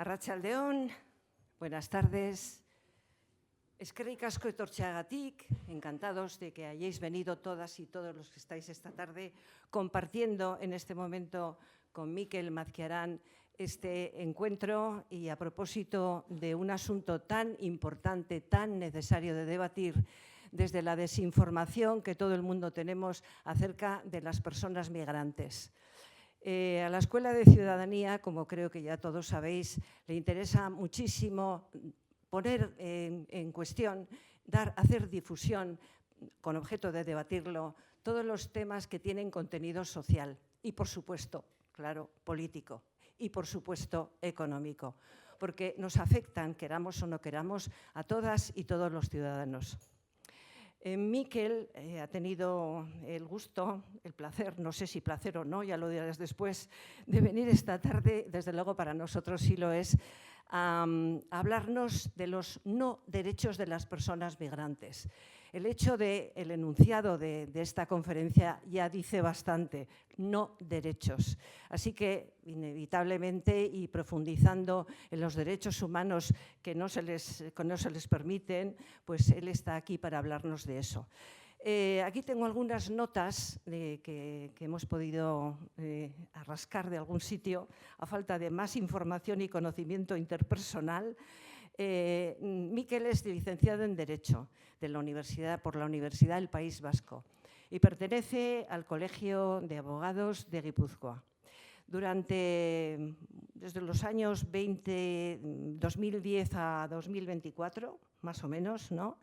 Arratsaldeon, buenas tardes. Eskerrik asko etortzeagatik, encantados de que hayáis venido todas y todos los que estáis esta tarde compartiendo en este momento con Mikel Mazquiarán este encuentro y a propósito de un asunto tan importante, tan necesario de debatir desde la desinformación que todo el mundo tenemos acerca de las personas migrantes. A la Escuela de Ciudadanía, como creo que ya todos sabéis, le interesa muchísimo poner en cuestión, hacer difusión con objeto de debatirlo, todos los temas que tienen contenido social y, por supuesto, claro, político y, por supuesto, económico, porque nos afectan, queramos o no queramos, a todas y todos los ciudadanos. Mikel ha tenido el gusto, el placer, no sé si placer o no, ya lo dirás después, de venir esta tarde, desde luego para nosotros sí lo es, a hablarnos de los no derechos de las personas migrantes. El hecho del enunciado de esta conferencia ya dice bastante, no derechos. Así que, inevitablemente, y profundizando en los derechos humanos que no se les permiten, pues él está aquí para hablarnos de eso. Aquí tengo algunas notas que hemos podido rascar de algún sitio a falta de más información y conocimiento interpersonal. Mikel es licenciado en Derecho por la Universidad del País Vasco y pertenece al Colegio de Abogados de Guipúzcoa. Desde los años 2010 a 2024, más o menos, ¿no?,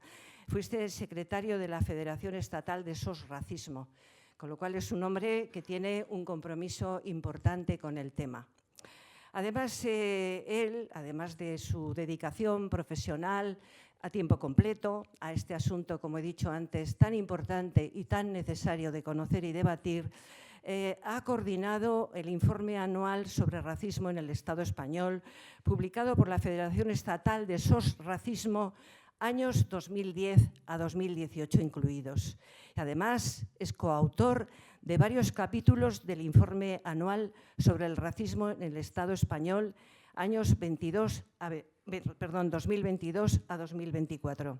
fuiste secretario de la Federación Estatal de SOS Racismo, con lo cual es un hombre que tiene un compromiso importante con el tema. Además, él, además de su dedicación profesional a tiempo completo a este asunto, como he dicho antes, tan importante y tan necesario de conocer y debatir, ha coordinado el informe anual sobre racismo en el Estado español, publicado por la Federación Estatal de SOS Racismo, años 2010 a 2018 incluidos. Además, es coautor de varios capítulos del informe anual sobre el racismo en el Estado español, años 2022 a 2024.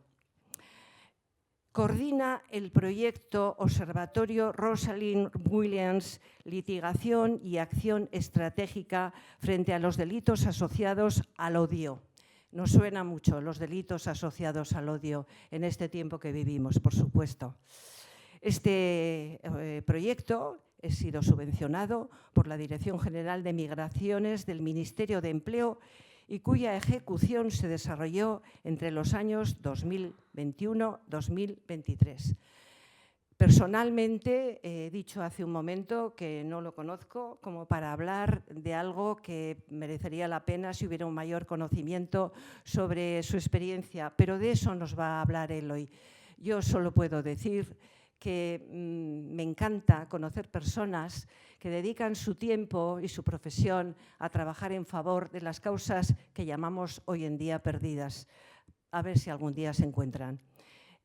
Coordina el proyecto Observatorio Rosalind Williams, Litigación y Acción Estratégica frente a los delitos asociados al odio. Nos suena mucho los delitos asociados al odio en este tiempo que vivimos, por supuesto. Este proyecto ha sido subvencionado por la Dirección General de Migraciones del Ministerio de Empleo y cuya ejecución se desarrolló entre los años 2021-2023. Personalmente, he dicho hace un momento que no lo conozco como para hablar de algo que merecería la pena si hubiera un mayor conocimiento sobre su experiencia, pero de eso nos va a hablar él hoy. Yo solo puedo decir que me encanta conocer personas que dedican su tiempo y su profesión a trabajar en favor de las causas que llamamos hoy en día perdidas. A ver si algún día se encuentran.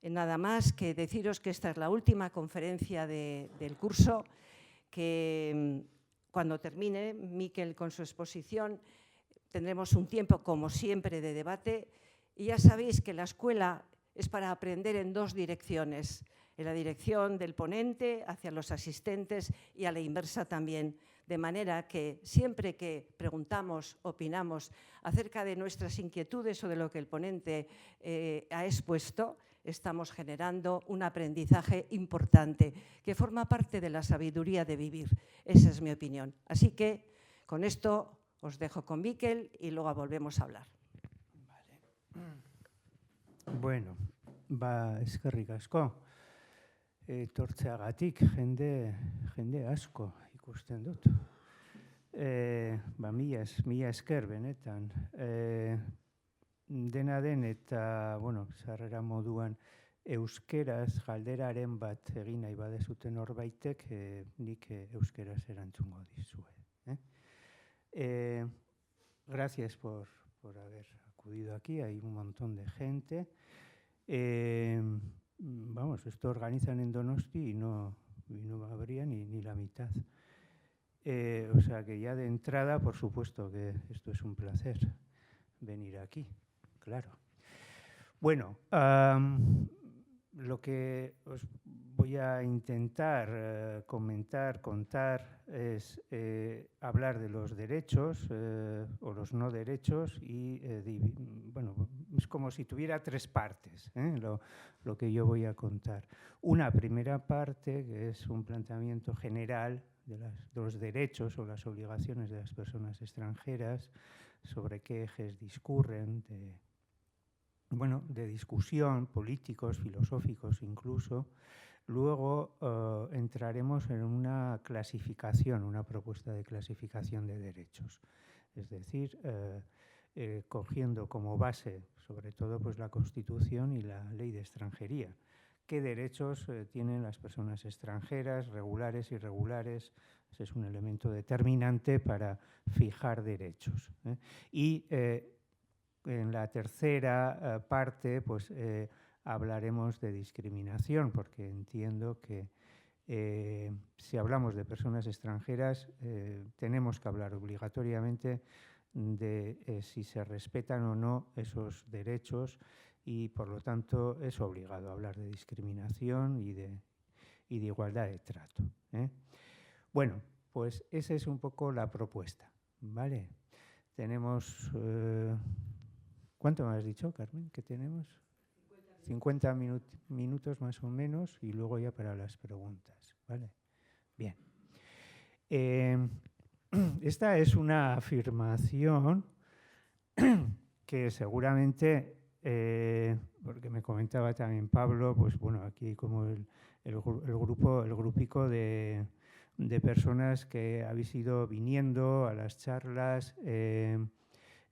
Nada más que deciros que esta es la última conferencia del curso, que cuando termine Mikel con su exposición tendremos un tiempo, como siempre, de debate. Y ya sabéis que la escuela es para aprender en dos direcciones, en la dirección del ponente hacia los asistentes y a la inversa también. De manera que siempre que preguntamos, opinamos acerca de nuestras inquietudes o de lo que el ponente ha expuesto, estamos generando un aprendizaje importante que forma parte de la sabiduría de vivir. Esa es mi opinión. Así que con esto os dejo con Mikel y luego volvemos a hablar. Vale. Bueno, eskerrik asko. Etortzeagatik jende asko ikusten dut. Mila esker benetan. Dena den eta, sarrera moduan euskeraz galderaren bat egin nahi badezuten horbaitek, nik euskeraz erantzungo dizue. Gracias por haber acudido aquí, hay un montón de gente. Esto organizan en Donosti y no habría ni la mitad. O sea que ya de entrada, por supuesto que esto es un placer, venir aquí, claro. Bueno, lo que os voy a intentar contar, es hablar de los derechos o los no derechos y, bueno, es como si tuviera tres partes, lo que yo voy a contar. Una primera parte, que es un planteamiento general de los derechos o las obligaciones de las personas extranjeras, sobre qué ejes discurren, de discusión, políticos, filosóficos incluso. Luego entraremos en una clasificación, una propuesta de clasificación de derechos. Es decir, cogiendo como base, sobre todo, pues, la Constitución y la Ley de Extranjería. ¿Qué derechos tienen las personas extranjeras, regulares, irregulares? Ese es un elemento determinante para fijar derechos. Y en la tercera parte, pues, hablaremos de discriminación, porque entiendo que si hablamos de personas extranjeras, tenemos que hablar obligatoriamente de si se respetan o no esos derechos y, por lo tanto, es obligado hablar de discriminación y de igualdad de trato. Bueno, pues esa es un poco la propuesta, ¿vale? Tenemos... ¿Cuánto me has dicho, Carmen, que tenemos? 50 minutos más o menos, y luego ya para las preguntas, ¿vale? Bien. Esta es una afirmación que seguramente, porque me comentaba también Pablo, pues bueno, aquí como el grupico de personas que habéis ido viniendo a las charlas,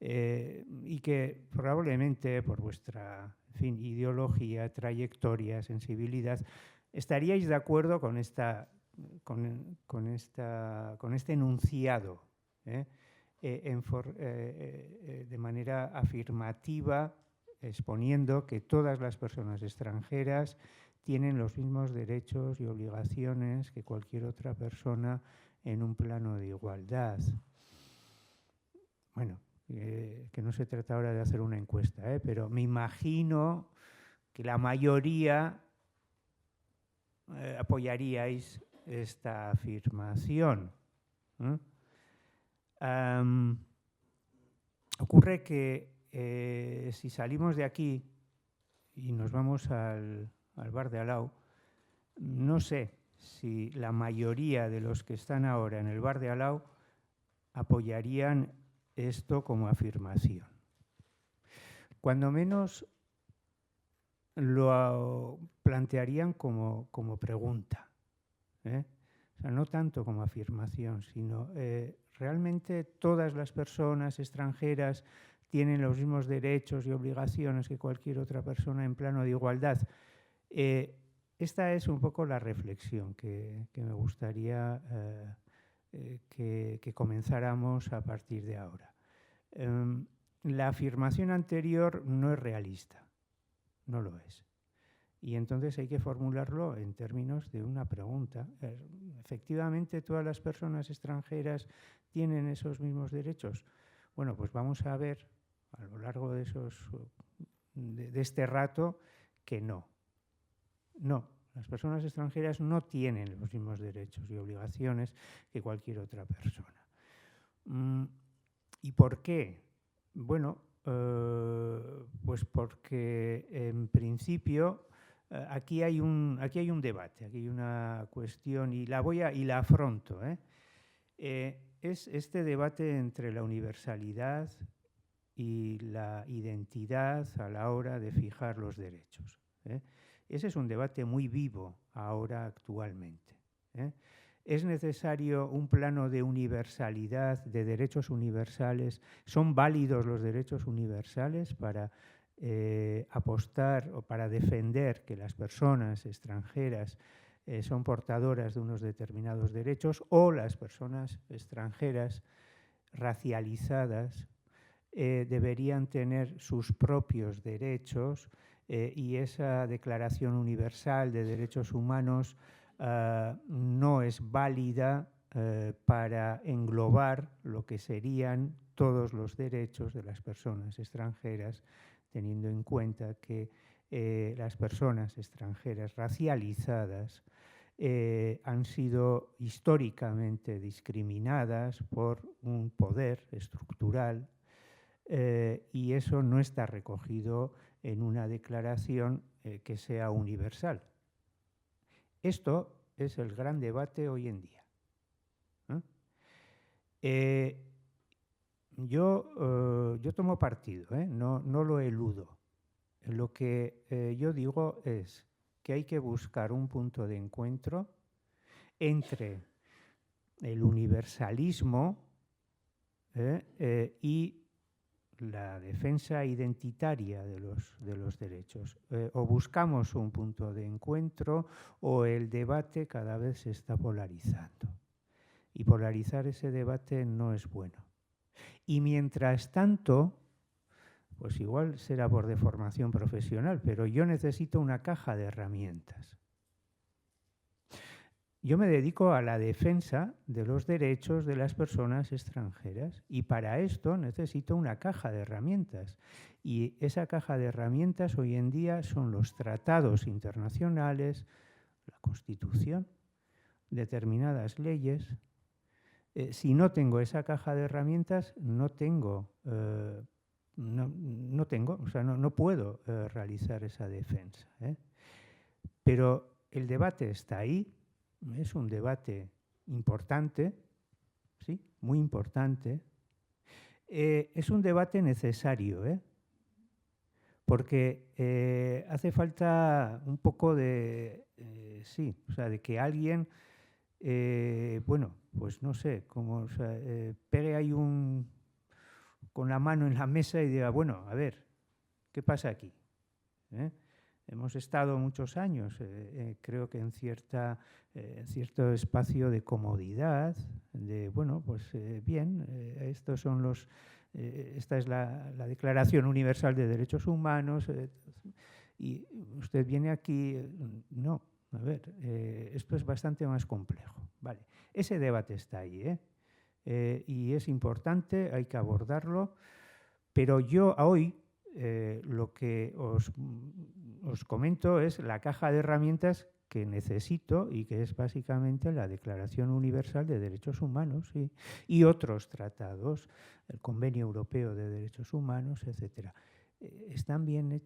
y que probablemente por vuestra, en fin, ideología, trayectoria, sensibilidad, estaríais de acuerdo con este enunciado, de manera afirmativa, exponiendo que todas las personas extranjeras tienen los mismos derechos y obligaciones que cualquier otra persona en un plano de igualdad. Bueno, que no se trata ahora de hacer una encuesta, pero me imagino que la mayoría apoyaríais esta afirmación. Ocurre que si salimos de aquí y nos vamos al bar de al lado, no sé si la mayoría de los que están ahora en el bar de al lado apoyarían esto como afirmación. Cuando menos lo plantearían como pregunta, O sea, no tanto como afirmación, sino realmente todas las personas extranjeras tienen los mismos derechos y obligaciones que cualquier otra persona en plano de igualdad. Esta es un poco la reflexión que me gustaría que comenzáramos a partir de ahora. La afirmación anterior no es realista, no lo es. Y entonces hay que formularlo en términos de una pregunta. ¿Efectivamente todas las personas extranjeras tienen esos mismos derechos? Bueno, pues vamos a ver a lo largo de este rato que no. No, las personas extranjeras no tienen los mismos derechos y obligaciones que cualquier otra persona. ¿Y por qué? Bueno, pues porque en principio aquí hay un debate, aquí hay una cuestión y la afronto. Es este debate entre la universalidad y la identidad a la hora de fijar los derechos. Ese es un debate muy vivo ahora actualmente. ¿Es necesario un plano de universalidad, de derechos universales? ¿Son válidos los derechos universales para apostar o para defender que las personas extranjeras son portadoras de unos determinados derechos, o las personas extranjeras racializadas deberían tener sus propios derechos y esa Declaración Universal de Derechos Humanos no es válida para englobar lo que serían todos los derechos de las personas extranjeras, teniendo en cuenta que las personas extranjeras racializadas han sido históricamente discriminadas por un poder estructural y eso no está recogido en una declaración que sea universal. Esto es el gran debate hoy en día. Yo tomo partido, no lo eludo. Lo que yo digo es que hay que buscar un punto de encuentro entre el universalismo y la defensa identitaria de los derechos. O buscamos un punto de encuentro o el debate cada vez se está polarizando. Y polarizar ese debate no es bueno. Y mientras tanto, pues igual será por deformación profesional, pero yo necesito una caja de herramientas. Yo me dedico a la defensa de los derechos de las personas extranjeras y para esto necesito una caja de herramientas. Y esa caja de herramientas hoy en día son los tratados internacionales, la Constitución, determinadas leyes. Si no tengo esa caja de herramientas, no puedo realizar esa defensa. Pero el debate está ahí. Es un debate importante, ¿sí? Muy importante. Es un debate necesario, porque hace falta un poco de, de que alguien, bueno, pues no sé, como pegue ahí con la mano en la mesa y diga, bueno, a ver, ¿qué pasa aquí? Hemos estado muchos años, creo que en cierto espacio de comodidad, de, bueno, pues bien, estos son esta es la Declaración Universal de Derechos Humanos, y usted viene aquí, no, a ver, esto es bastante más complejo. Vale, ese debate está ahí, y es importante, hay que abordarlo, pero yo hoy lo que os comento es la caja de herramientas que necesito y que es básicamente la Declaración Universal de Derechos Humanos y otros tratados, el Convenio Europeo de Derechos Humanos, etc. Están bien,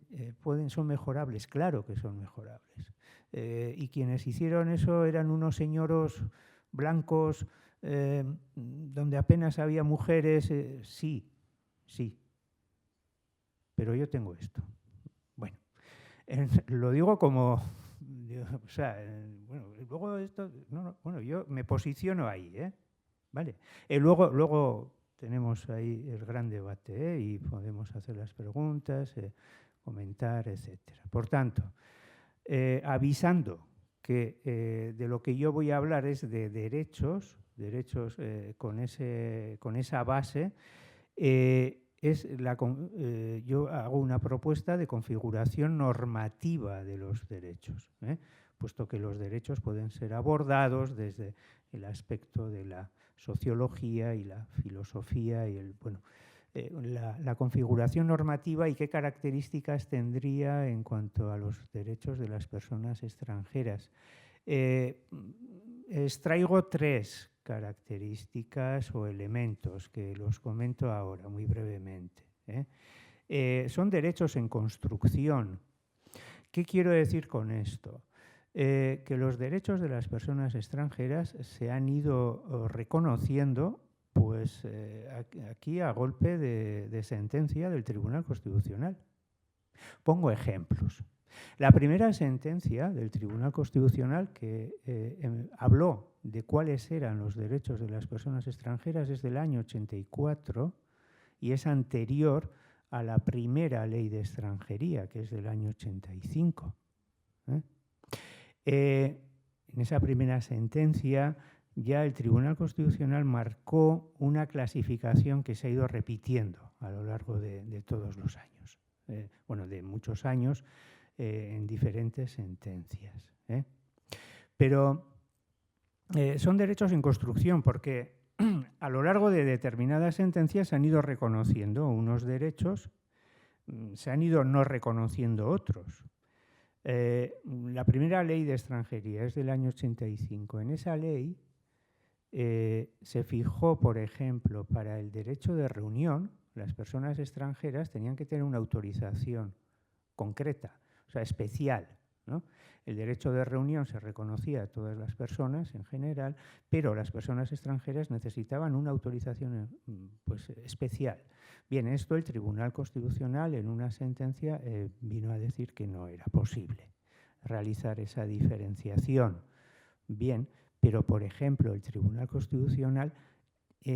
son mejorables, claro que son mejorables. Y quienes hicieron eso eran unos señoros blancos donde apenas había mujeres, sí. Pero yo tengo esto. Bueno, lo digo como, o sea, bueno, luego esto, bueno, yo me posiciono ahí, ¿vale? Luego tenemos ahí el gran debate, y podemos hacer las preguntas, comentar, etcétera. Por tanto, avisando que de lo que yo voy a hablar es de derechos con esa base, yo hago una propuesta de configuración normativa de los derechos, puesto que los derechos pueden ser abordados desde el aspecto de la sociología y la filosofía y la configuración normativa y qué características tendría en cuanto a los derechos de las personas extranjeras. Extraigo 3 características o elementos que los comento ahora muy brevemente. Son derechos en construcción. ¿Qué quiero decir con esto? Que los derechos de las personas extranjeras se han ido reconociendo pues, aquí a golpe de sentencia del Tribunal Constitucional. Pongo ejemplos. La primera sentencia del Tribunal Constitucional que habló de cuáles eran los derechos de las personas extranjeras es del año 84 y es anterior a la primera ley de extranjería, que es del año 85. En esa primera sentencia ya el Tribunal Constitucional marcó una clasificación que se ha ido repitiendo a lo largo de todos los años, de muchos años, en diferentes sentencias. Pero son derechos en construcción porque a lo largo de determinadas sentencias se han ido reconociendo unos derechos, se han ido no reconociendo otros. La primera ley de extranjería es del año 85. En esa ley se fijó, por ejemplo, para el derecho de reunión, las personas extranjeras tenían que tener una autorización concreta, o sea, especial, ¿no? El derecho de reunión se reconocía a todas las personas en general, pero las personas extranjeras necesitaban una autorización pues, especial. Bien, esto el Tribunal Constitucional en una sentencia vino a decir que no era posible realizar esa diferenciación. Bien, pero por ejemplo el Tribunal Constitucional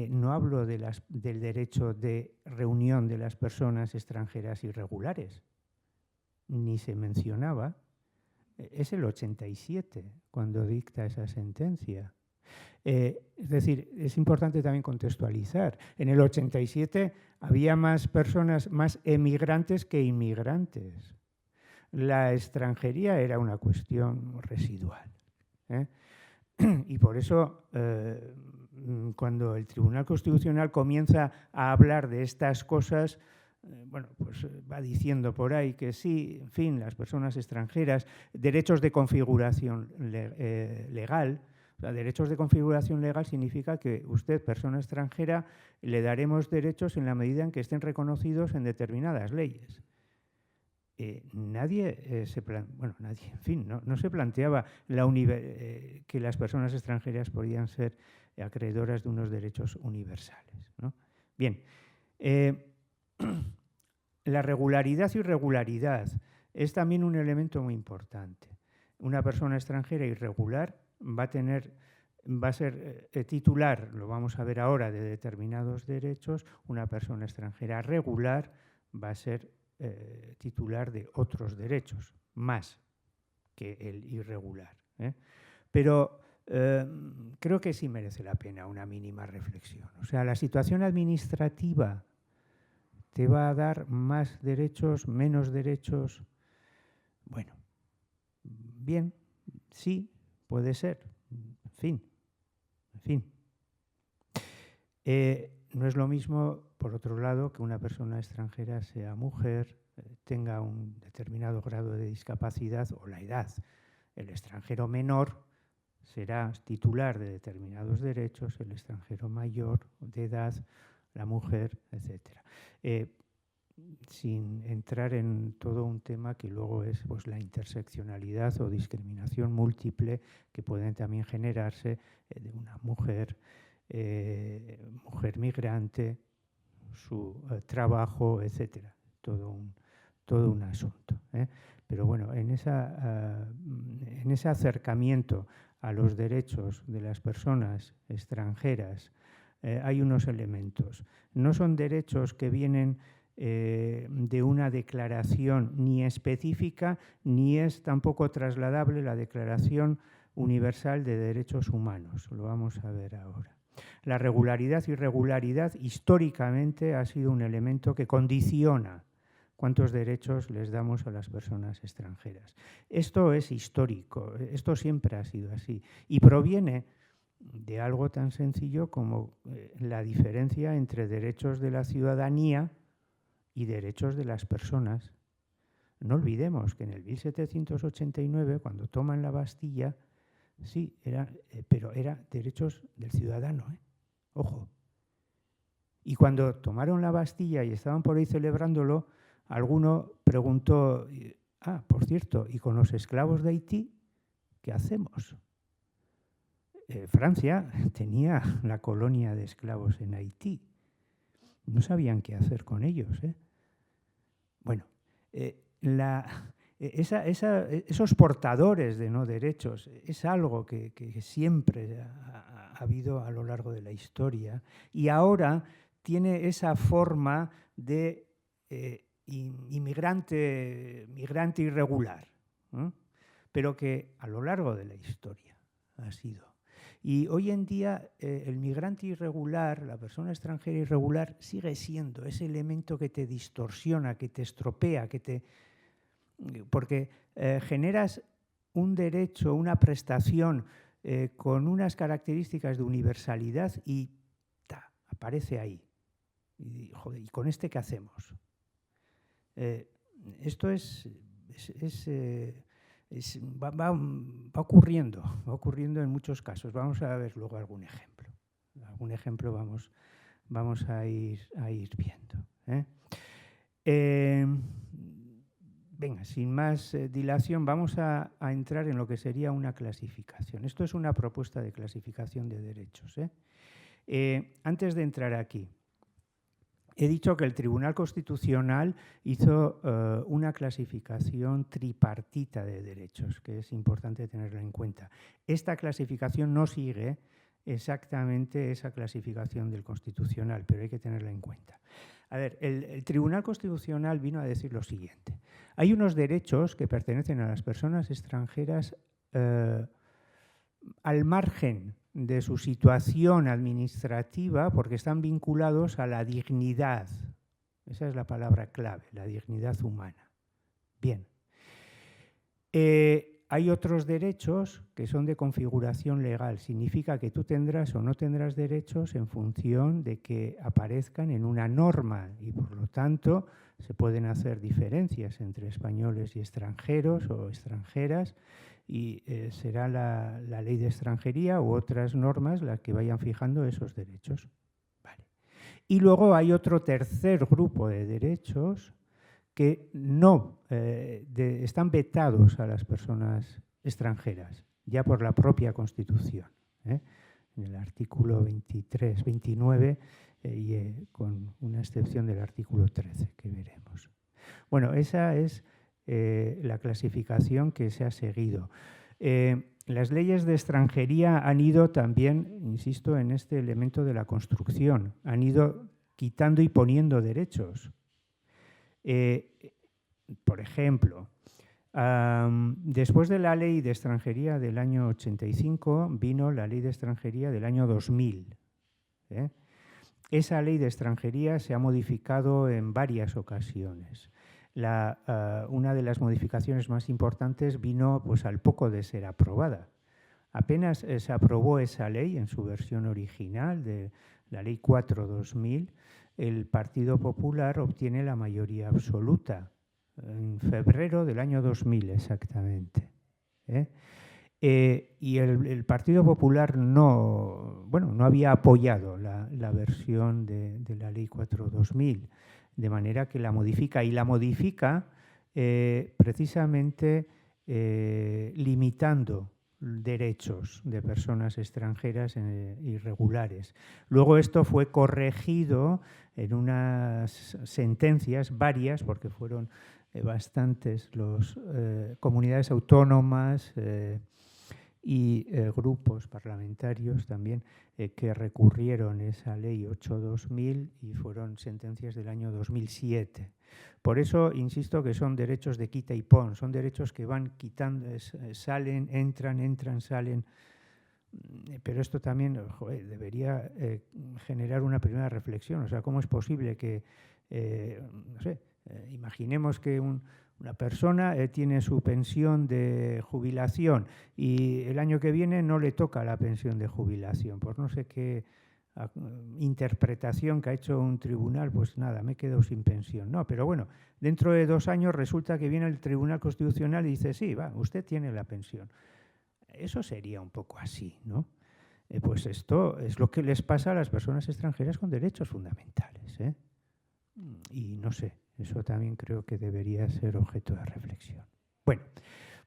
no habló del derecho de reunión de las personas extranjeras irregulares, ni se mencionaba. Es el 87 cuando dicta esa sentencia. Es decir, es importante también contextualizar. En el 87 había más personas, más emigrantes que inmigrantes. La extranjería era una cuestión residual. Y por eso, cuando el Tribunal Constitucional comienza a hablar de estas cosas, bueno, pues va diciendo por ahí que sí, en fin, las personas extranjeras, derechos de configuración legal. O sea, derechos de configuración legal significa que usted, persona extranjera, le daremos derechos en la medida en que estén reconocidos en determinadas leyes. Nadie, en fin, no se planteaba que las personas extranjeras podían ser acreedoras de unos derechos universales, ¿no? Bien, la regularidad y irregularidad es también un elemento muy importante. Una persona extranjera irregular va a ser titular, lo vamos a ver ahora, de determinados derechos. Una persona extranjera regular va a ser titular de otros derechos, más que el irregular. Pero creo que sí merece la pena una mínima reflexión. O sea, la situación administrativa te va a dar más derechos, menos derechos. Bueno, bien, sí, puede ser. En fin. No es lo mismo, por otro lado, que una persona extranjera sea mujer, tenga un determinado grado de discapacidad o la edad. El extranjero menor será titular de determinados derechos, el extranjero mayor de edad, la mujer, etc. Sin entrar en todo un tema que luego es pues, la interseccionalidad o discriminación múltiple que pueden también generarse de una mujer migrante, su trabajo, etc. Todo un asunto. Pero bueno, en ese acercamiento a los derechos de las personas extranjeras hay unos elementos. No son derechos que vienen de una declaración ni específica, ni es tampoco trasladable la Declaración Universal de Derechos Humanos. Lo vamos a ver ahora. La regularidad y irregularidad históricamente ha sido un elemento que condiciona cuántos derechos les damos a las personas extranjeras. Esto es histórico, esto siempre ha sido así y proviene de algo tan sencillo como la diferencia entre derechos de la ciudadanía y derechos de las personas. No olvidemos que en el 1789, cuando toman la Bastilla, sí, pero eran derechos del ciudadano, ojo. Y cuando tomaron la Bastilla y estaban por ahí celebrándolo, alguno preguntó, por cierto, ¿y con los esclavos de Haití qué hacemos? Francia tenía la colonia de esclavos en Haití. No sabían qué hacer con ellos. Bueno, esos portadores de no derechos es algo que siempre ha habido a lo largo de la historia y ahora tiene esa forma de migrante irregular, pero que a lo largo de la historia ha sido. Y hoy en día el migrante irregular, la persona extranjera irregular, sigue siendo ese elemento que te distorsiona, que te estropea, porque generas un derecho, una prestación con unas características de universalidad y aparece ahí. Y, joder, ¿y con este qué hacemos? Esto va ocurriendo en muchos casos. Vamos a ver luego algún ejemplo. Algún ejemplo vamos a ir viendo. Venga, sin más dilación, vamos a entrar en lo que sería una clasificación. Esto es una propuesta de clasificación de derechos. Antes de entrar aquí, he dicho que el Tribunal Constitucional hizo una clasificación tripartita de derechos, que es importante tenerla en cuenta. Esta clasificación no sigue exactamente esa clasificación del Constitucional, pero hay que tenerla en cuenta. A ver, el Tribunal Constitucional vino a decir lo siguiente. Hay unos derechos que pertenecen a las personas extranjeras al margen de su situación administrativa porque están vinculados a la dignidad. Esa es la palabra clave, la dignidad humana. Bien. Hay otros derechos que son de configuración legal. Significa que tú tendrás o no tendrás derechos en función de que aparezcan en una norma y, por lo tanto, se pueden hacer diferencias entre españoles y extranjeros o extranjeras y será la ley de extranjería u otras normas las que vayan fijando esos derechos. Vale. Y luego hay otro tercer grupo de derechos que no están vetados a las personas extranjeras, ya por la propia Constitución, en el artículo 23, 29, con una excepción del artículo 13, que veremos. Bueno, esa es la clasificación que se ha seguido. Las leyes de extranjería han ido también, insisto, en este elemento de la construcción, han ido quitando y poniendo derechos. Por ejemplo, después de la ley de extranjería del año 85 vino la ley de extranjería del año 2000. Esa ley de extranjería se ha modificado en varias ocasiones. Una de las modificaciones más importantes vino pues, al poco de ser aprobada. Apenas se aprobó esa ley en su versión original, de la Ley 4/2000, el Partido Popular obtiene la mayoría absoluta, en febrero del año 2000 exactamente. Y el Partido Popular no había apoyado la versión de la Ley 4/2000, de manera que la modifica, y la modifica precisamente limitando derechos de personas extranjeras irregulares. Luego esto fue corregido en unas sentencias, varias, porque fueron bastantes las comunidades autónomas y grupos parlamentarios también que recurrieron esa ley 8/2000 y fueron sentencias del año 2007. Por eso insisto que son derechos de quita y pon, son derechos que van quitando, salen, entran, salen. Pero esto también debería generar una primera reflexión. O sea, ¿cómo es posible que, imaginemos que una persona tiene su pensión de jubilación y el año que viene no le toca la pensión de jubilación? Por no sé qué interpretación que ha hecho un tribunal, pues nada, me he quedado sin pensión. No, pero bueno, dentro de 2 años resulta que viene el Tribunal Constitucional y dice, sí, va, usted tiene la pensión. Eso sería un poco así, ¿no? Pues esto es lo que les pasa a las personas extranjeras con derechos fundamentales. Y no sé, eso también creo que debería ser objeto de reflexión. Bueno,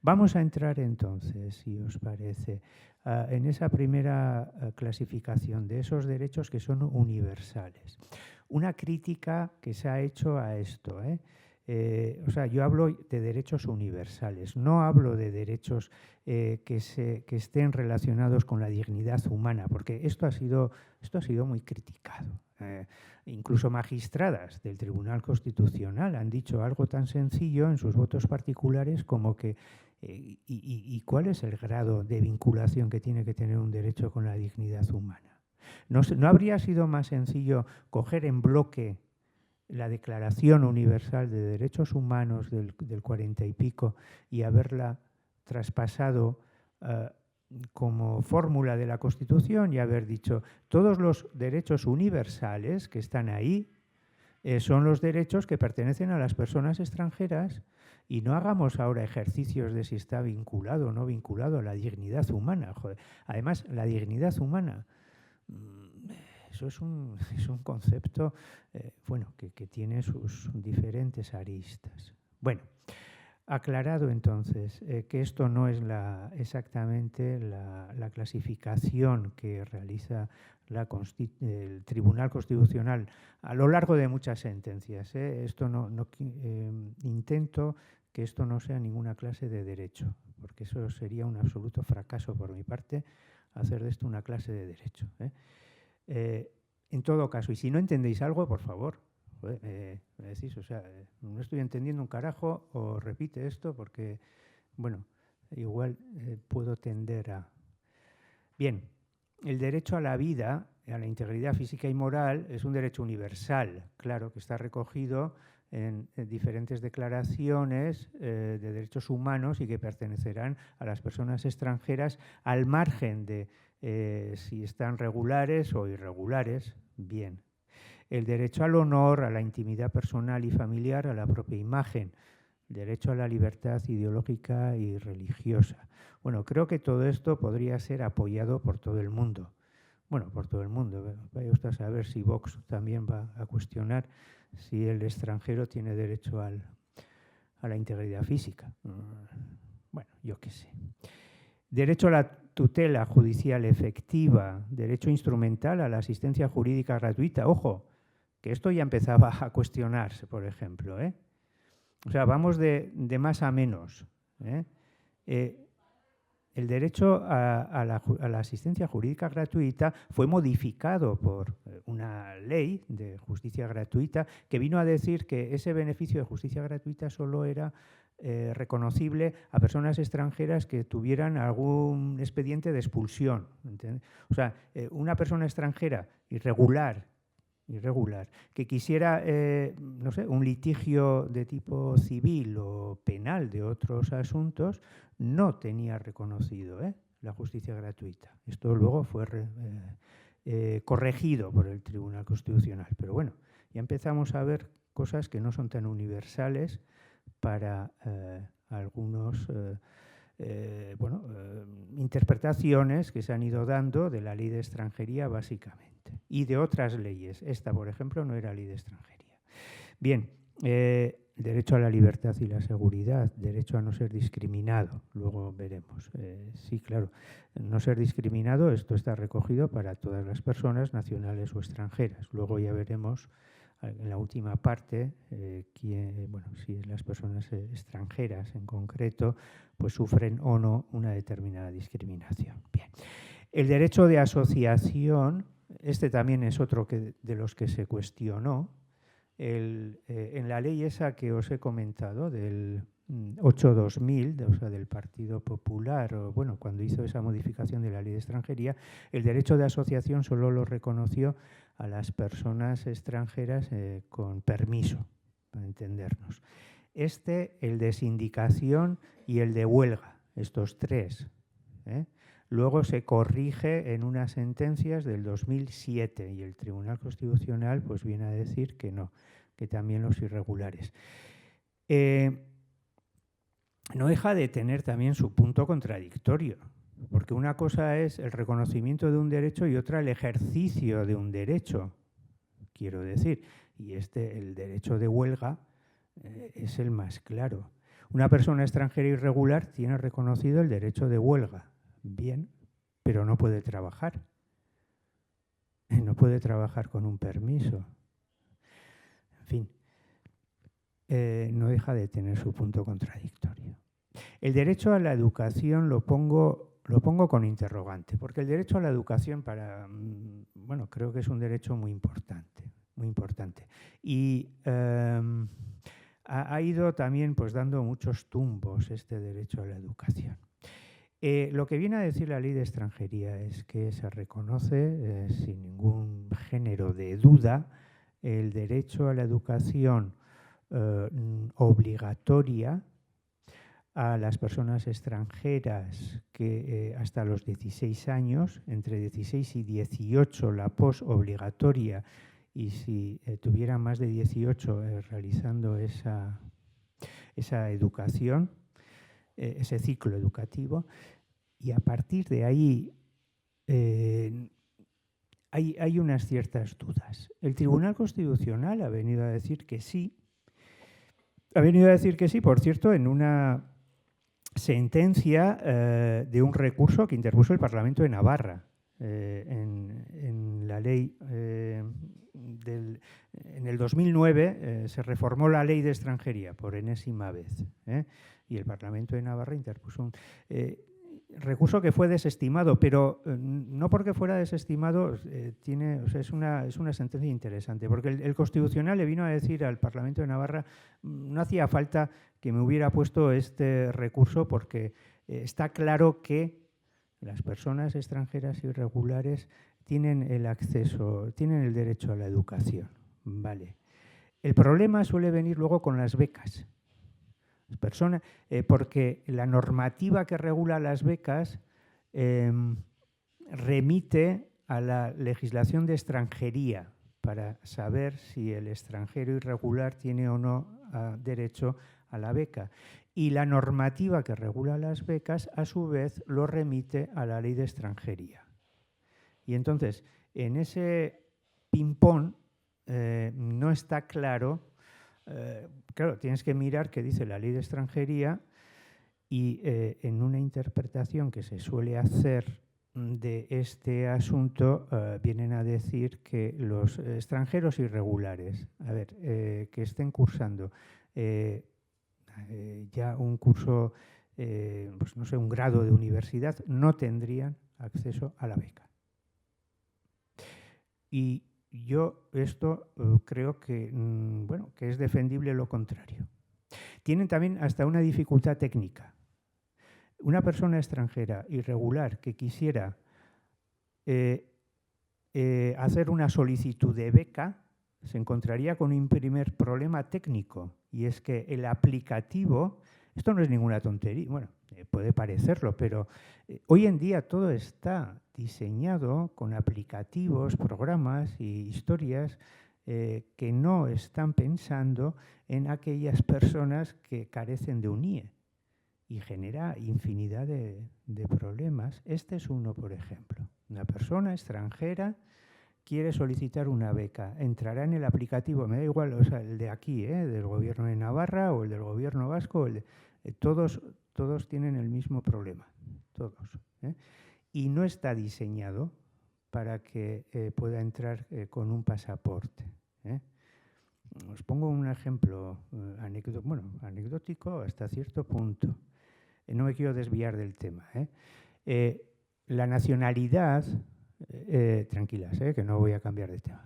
vamos a entrar entonces, si os parece, en esa primera clasificación de esos derechos que son universales. Una crítica que se ha hecho a esto, o sea, yo hablo de derechos universales, no hablo de derechos que estén relacionados con la dignidad humana, porque esto ha sido muy criticado. Incluso magistradas del Tribunal Constitucional han dicho algo tan sencillo en sus votos particulares como que ¿y cuál es el grado de vinculación que tiene que tener un derecho con la dignidad humana? ¿No habría sido más sencillo coger en bloque la Declaración Universal de Derechos Humanos del 40 y pico y haberla traspasado como fórmula de la Constitución y haber dicho todos los derechos universales que están ahí son los derechos que pertenecen a las personas extranjeras y no hagamos ahora ejercicios de si está vinculado o no vinculado a la dignidad humana. Joder. Además, la dignidad humana, eso es un concepto bueno, que tiene sus diferentes aristas. Bueno, aclarado entonces que esto no es exactamente la clasificación que realiza el Tribunal Constitucional a lo largo de muchas sentencias. Esto intento que esto no sea ninguna clase de derecho, porque eso sería un absoluto fracaso por mi parte, hacer de esto una clase de derecho. En todo caso, y si no entendéis algo, por favor, me decís, o sea, no estoy entendiendo un carajo, o repite esto, porque, bueno, igual puedo tender a... Bien, el derecho a la vida, a la integridad física y moral, es un derecho universal, claro, que está recogido en diferentes declaraciones de derechos humanos y que pertenecerán a las personas extranjeras al margen de si están regulares o irregulares. Bien. El derecho al honor, a la intimidad personal y familiar, a la propia imagen. Derecho a la libertad ideológica y religiosa. Bueno, creo que todo esto podría ser apoyado por todo el mundo. Bueno, por todo el mundo. Vaya usted a saber si Vox también va a cuestionar si el extranjero tiene derecho a la integridad física. Bueno, yo qué sé. Derecho a la tutela judicial efectiva, derecho instrumental a la asistencia jurídica gratuita. Ojo, que esto ya empezaba a cuestionarse, por ejemplo. O sea, vamos de más a menos. El derecho a la asistencia jurídica gratuita fue modificado por una ley de justicia gratuita que vino a decir que ese beneficio de justicia gratuita solo era reconocible a personas extranjeras que tuvieran algún expediente de expulsión. ¿Entiendes? O sea, una persona extranjera irregular, que quisiera, no sé, un litigio de tipo civil o penal de otros asuntos, no tenía reconocido la justicia gratuita. Esto luego fue corregido por el Tribunal Constitucional. Pero bueno, ya empezamos a ver cosas que no son tan universales para algunos interpretaciones que se han ido dando de la ley de extranjería básicamente y de otras leyes. Esta, por ejemplo, no era ley de extranjería. Bien, derecho a la libertad y la seguridad, derecho a no ser discriminado, luego veremos. Sí, claro, no ser discriminado, esto está recogido para todas las personas nacionales o extranjeras. Luego ya veremos en la última parte, si las personas extranjeras en concreto, pues sufren o no una determinada discriminación. Bien. El derecho de asociación, este también es otro de los que se cuestionó. En la ley esa que os he comentado, del 8-2000, o sea, del Partido Popular, cuando hizo esa modificación de la ley de extranjería, el derecho de asociación solo lo reconoció a las personas extranjeras con permiso, para entendernos. El de sindicación y el de huelga, estos tres. Luego se corrige en unas sentencias del 2007 y el Tribunal Constitucional pues viene a decir que no, que también los irregulares. No deja de tener también su punto contradictorio, porque una cosa es el reconocimiento de un derecho y otra el ejercicio de un derecho, quiero decir. Y el derecho de huelga es el más claro. Una persona extranjera irregular tiene reconocido el derecho de huelga. Bien, pero no puede trabajar. No puede trabajar con un permiso. En fin, no deja de tener su punto contradictorio. El derecho a la educación lo pongo con interrogante, porque el derecho a la educación creo que es un derecho muy importante, muy importante. Y ha ido también pues dando muchos tumbos este derecho a la educación. Lo que viene a decir la ley de extranjería es que se reconoce sin ningún género de duda el derecho a la educación obligatoria a las personas extranjeras que hasta los 16 años, entre 16 y 18 la posobligatoria, y si tuvieran más de 18 realizando esa educación, ese ciclo educativo, y a partir de ahí hay unas ciertas dudas. El Tribunal Constitucional ha venido a decir que sí. Ha venido a decir que sí, por cierto, en una sentencia de un recurso que interpuso el Parlamento de Navarra en la ley en el 2009 se reformó la ley de extranjería por enésima vez, y el Parlamento de Navarra interpuso un recurso que fue desestimado, pero no porque fuera desestimado, es una sentencia interesante, porque el Constitucional le vino a decir al Parlamento de Navarra no hacía falta que me hubiera puesto este recurso porque está claro que las personas extranjeras irregulares tienen el acceso, tienen el derecho a la educación. Vale. El problema suele venir luego con las becas. Porque la normativa que regula las becas remite a la legislación de extranjería para saber si el extranjero irregular tiene o no derecho a la beca. Y la normativa que regula las becas, a su vez, lo remite a la ley de extranjería. Y entonces, en ese ping-pong no está claro. Claro, tienes que mirar qué dice la ley de extranjería y en una interpretación que se suele hacer de este asunto vienen a decir que los extranjeros irregulares, que estén cursando ya un curso, pues no sé, un grado de universidad, no tendrían acceso a la beca. Y yo esto creo que, que es defendible lo contrario. Tienen también hasta una dificultad técnica. Una persona extranjera irregular que quisiera hacer una solicitud de beca se encontraría con un primer problema técnico, y es que el aplicativo, esto no es ninguna tontería, bueno, puede parecerlo, pero hoy en día todo está diseñado con aplicativos, programas y historias que no están pensando en aquellas personas que carecen de un IE, y genera infinidad de problemas. Este es uno, por ejemplo. Una persona extranjera quiere solicitar una beca, entrará en el aplicativo, me da igual, o sea, el de aquí, del Gobierno de Navarra o el del Gobierno vasco, todos tienen el mismo problema, todos. Y no está diseñado para que pueda entrar con un pasaporte. Os pongo un ejemplo anecdótico hasta cierto punto. No me quiero desviar del tema. La nacionalidad, tranquilas, que no voy a cambiar de tema,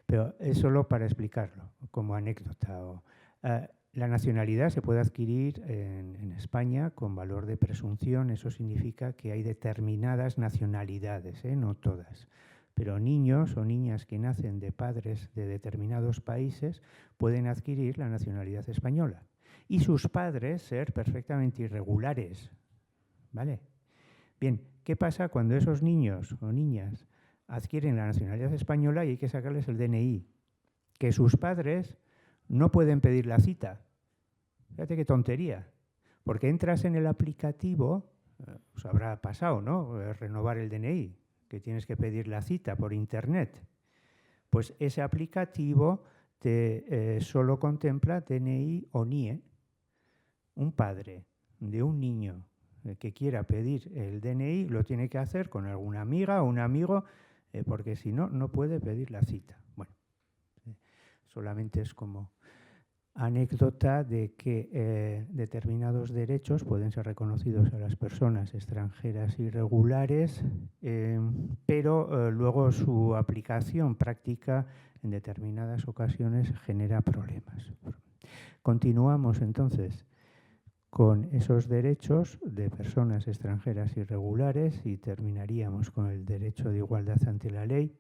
pero es solo para explicarlo como anécdota. La nacionalidad se puede adquirir en España con valor de presunción. Eso significa que hay determinadas nacionalidades, no todas. Pero niños o niñas que nacen de padres de determinados países pueden adquirir la nacionalidad española. Y sus padres ser perfectamente irregulares. ¿Vale? Bien, ¿qué pasa cuando esos niños o niñas adquieren la nacionalidad española y hay que sacarles el DNI? Que sus padres no pueden pedir la cita. Fíjate qué tontería. Porque entras en el aplicativo, os habrá pasado, ¿no? Renovar el DNI, que tienes que pedir la cita por internet. Pues ese aplicativo solo contempla DNI o NIE. Un padre de un niño que quiera pedir el DNI lo tiene que hacer con alguna amiga o un amigo, porque si no, no puede pedir la cita. Bueno, solamente es como anécdota de que determinados derechos pueden ser reconocidos a las personas extranjeras irregulares, pero luego su aplicación práctica en determinadas ocasiones genera problemas. Continuamos entonces con esos derechos de personas extranjeras irregulares y terminaríamos con el derecho de igualdad ante la ley.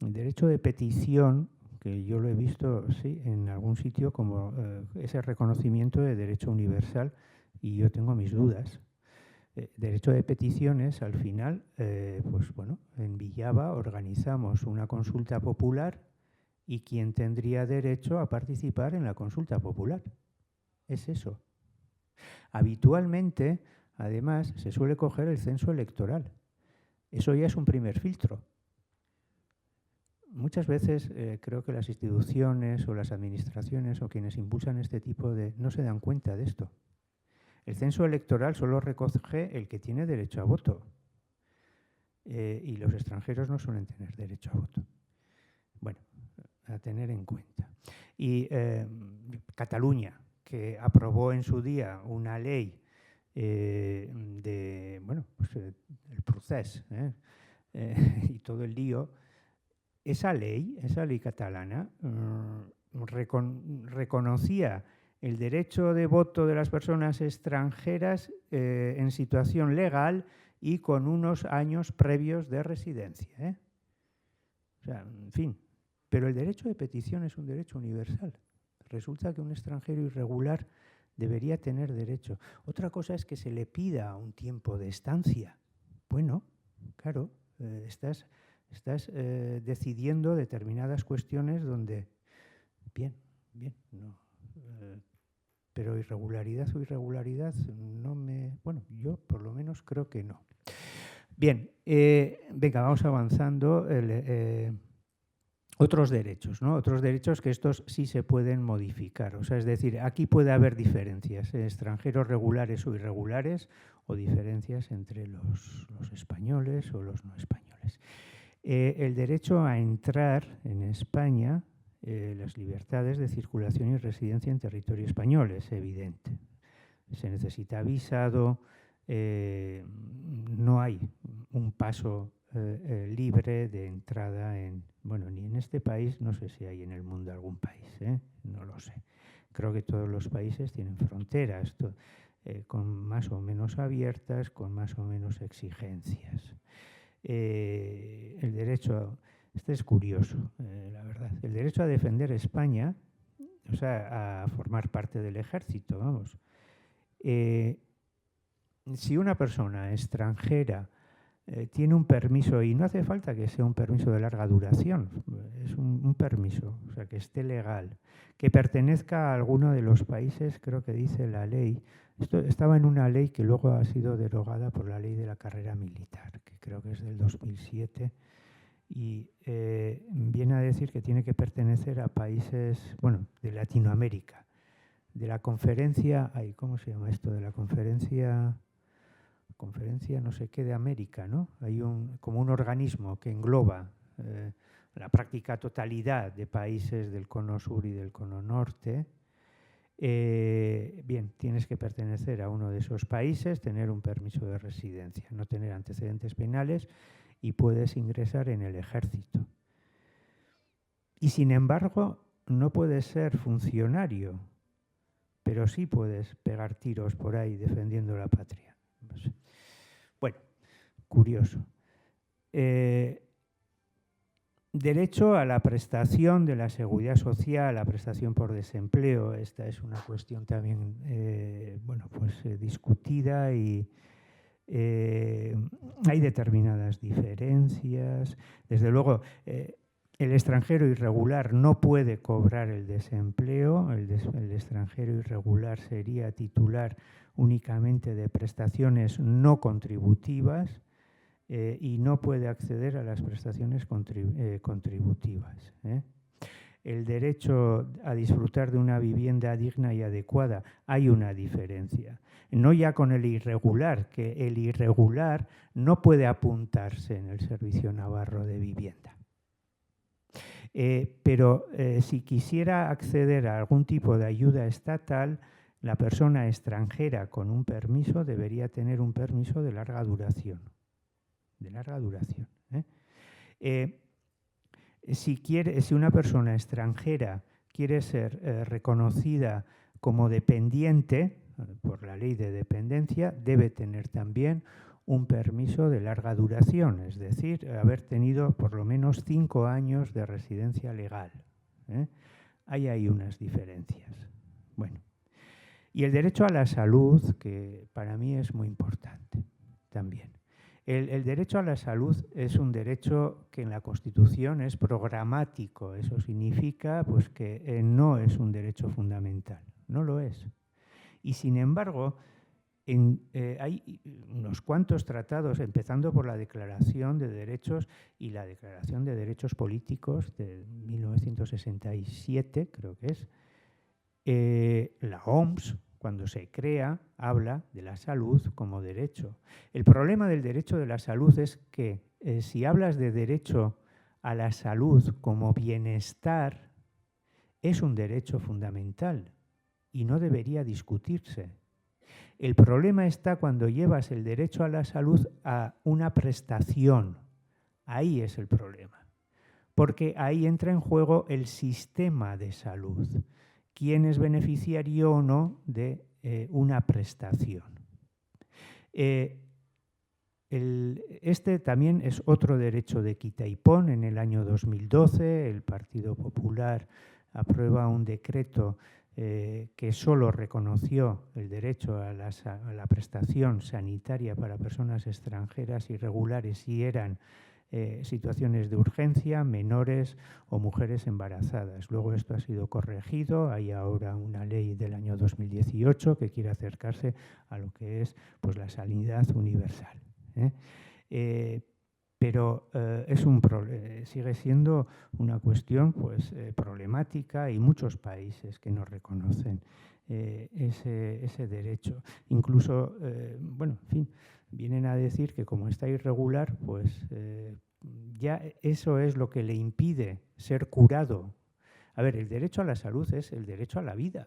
El derecho de petición, que yo lo he visto, sí, en algún sitio como ese reconocimiento de derecho universal y yo tengo mis dudas. Derecho de peticiones, al final, pues bueno, en Villava organizamos una consulta popular y ¿quién tendría derecho a participar en la consulta popular? Es eso. Habitualmente, además, se suele coger el censo electoral. Eso ya es un primer filtro. Muchas veces creo que las instituciones o las administraciones o quienes impulsan este tipo de... no se dan cuenta de esto. El censo electoral solo recoge el que tiene derecho a voto y los extranjeros no suelen tener derecho a voto. Bueno, a tener en cuenta. Y Cataluña, que aprobó en su día una ley de, bueno, pues, el procés y todo el lío, esa ley catalana reconocía el derecho de voto de las personas extranjeras en situación legal y con unos años previos de residencia. O sea, en fin, pero el derecho de petición es un derecho universal. Resulta que un extranjero irregular debería tener derecho. Otra cosa es que se le pida un tiempo de estancia. Bueno, claro, estás decidiendo determinadas cuestiones donde, bien, no, pero irregularidad o irregularidad no me... Bueno, yo por lo menos creo que no. Bien, venga, vamos avanzando. Otros derechos, ¿no? Otros derechos que estos sí se pueden modificar. O sea, es decir, aquí puede haber diferencias, extranjeros regulares o irregulares, o diferencias entre los españoles o los no españoles. El derecho a entrar en España, las libertades de circulación y residencia en territorio español, es evidente. Se necesita visado, no hay un paso libre de entrada en, bueno, ni en este país, no sé si hay en el mundo algún país, no lo sé. Creo que todos los países tienen fronteras, con más o menos abiertas, con más o menos exigencias. El derecho, este es curioso, la verdad, el derecho a defender España, o sea, a formar parte del ejército, vamos. Si una persona extranjera tiene un permiso, y no hace falta que sea un permiso de larga duración, es un permiso, o sea, que esté legal, que pertenezca a alguno de los países, creo que dice la ley. Esto estaba en una ley que luego ha sido derogada por la ley de la carrera militar, que creo que es del 2007, y viene a decir que tiene que pertenecer a países, bueno, de Latinoamérica, de la conferencia, ¿cómo se llama esto? De la conferencia no sé qué de América, ¿no? Hay como un organismo que engloba la práctica totalidad de países del cono sur y del cono norte. Bien, tienes que pertenecer a uno de esos países, tener un permiso de residencia, no tener antecedentes penales y puedes ingresar en el ejército. Y sin embargo, no puedes ser funcionario, pero sí puedes pegar tiros por ahí defendiendo la patria. No sé. Bueno, curioso. Derecho a la prestación de la seguridad social, la prestación por desempleo. Esta es una cuestión también discutida y hay determinadas diferencias. Desde luego, el extranjero irregular no puede cobrar el desempleo. El extranjero irregular sería titular únicamente de prestaciones no contributivas y no puede acceder a las prestaciones contributivas. El derecho a disfrutar de una vivienda digna y adecuada, hay una diferencia. No ya con el irregular, que el irregular no puede apuntarse en el Servicio Navarro de Vivienda. Pero si quisiera acceder a algún tipo de ayuda estatal, la persona extranjera con un permiso debería tener un permiso de larga duración. Si una persona extranjera quiere ser reconocida como dependiente por la ley de dependencia, debe tener también un permiso de larga duración, es decir, haber tenido por lo menos 5 años de residencia legal. Ahí hay unas diferencias. Bueno. Y el derecho a la salud, que para mí es muy importante también. El derecho a la salud es un derecho que en la Constitución es programático. Eso significa pues, que no es un derecho fundamental. No lo es. Y sin embargo, hay unos cuantos tratados, empezando por la Declaración de Derechos y la Declaración de Derechos Políticos de 1967, creo que es. La OMS, cuando se crea, habla de la salud como derecho. El problema del derecho de la salud es que si hablas de derecho a la salud como bienestar, es un derecho fundamental y no debería discutirse. El problema está cuando llevas el derecho a la salud a una prestación. Ahí es el problema. Porque ahí entra en juego el sistema de salud. ¿Quién es beneficiario o no de una prestación? Este también es otro derecho de quita y pon. En el año 2012 el Partido Popular aprueba un decreto que solo reconoció el derecho a la prestación sanitaria para personas extranjeras irregulares si eran situaciones de urgencia, menores o mujeres embarazadas. Luego esto ha sido corregido, hay ahora una ley del año 2018 que quiere acercarse a lo que es pues, la sanidad universal. Pero sigue siendo una cuestión pues, problemática. Hay muchos países que no reconocen ese derecho. Incluso, bueno, en fin, vienen a decir que como está irregular, pues ya eso es lo que le impide ser curado. A ver, el derecho a la salud es el derecho a la vida.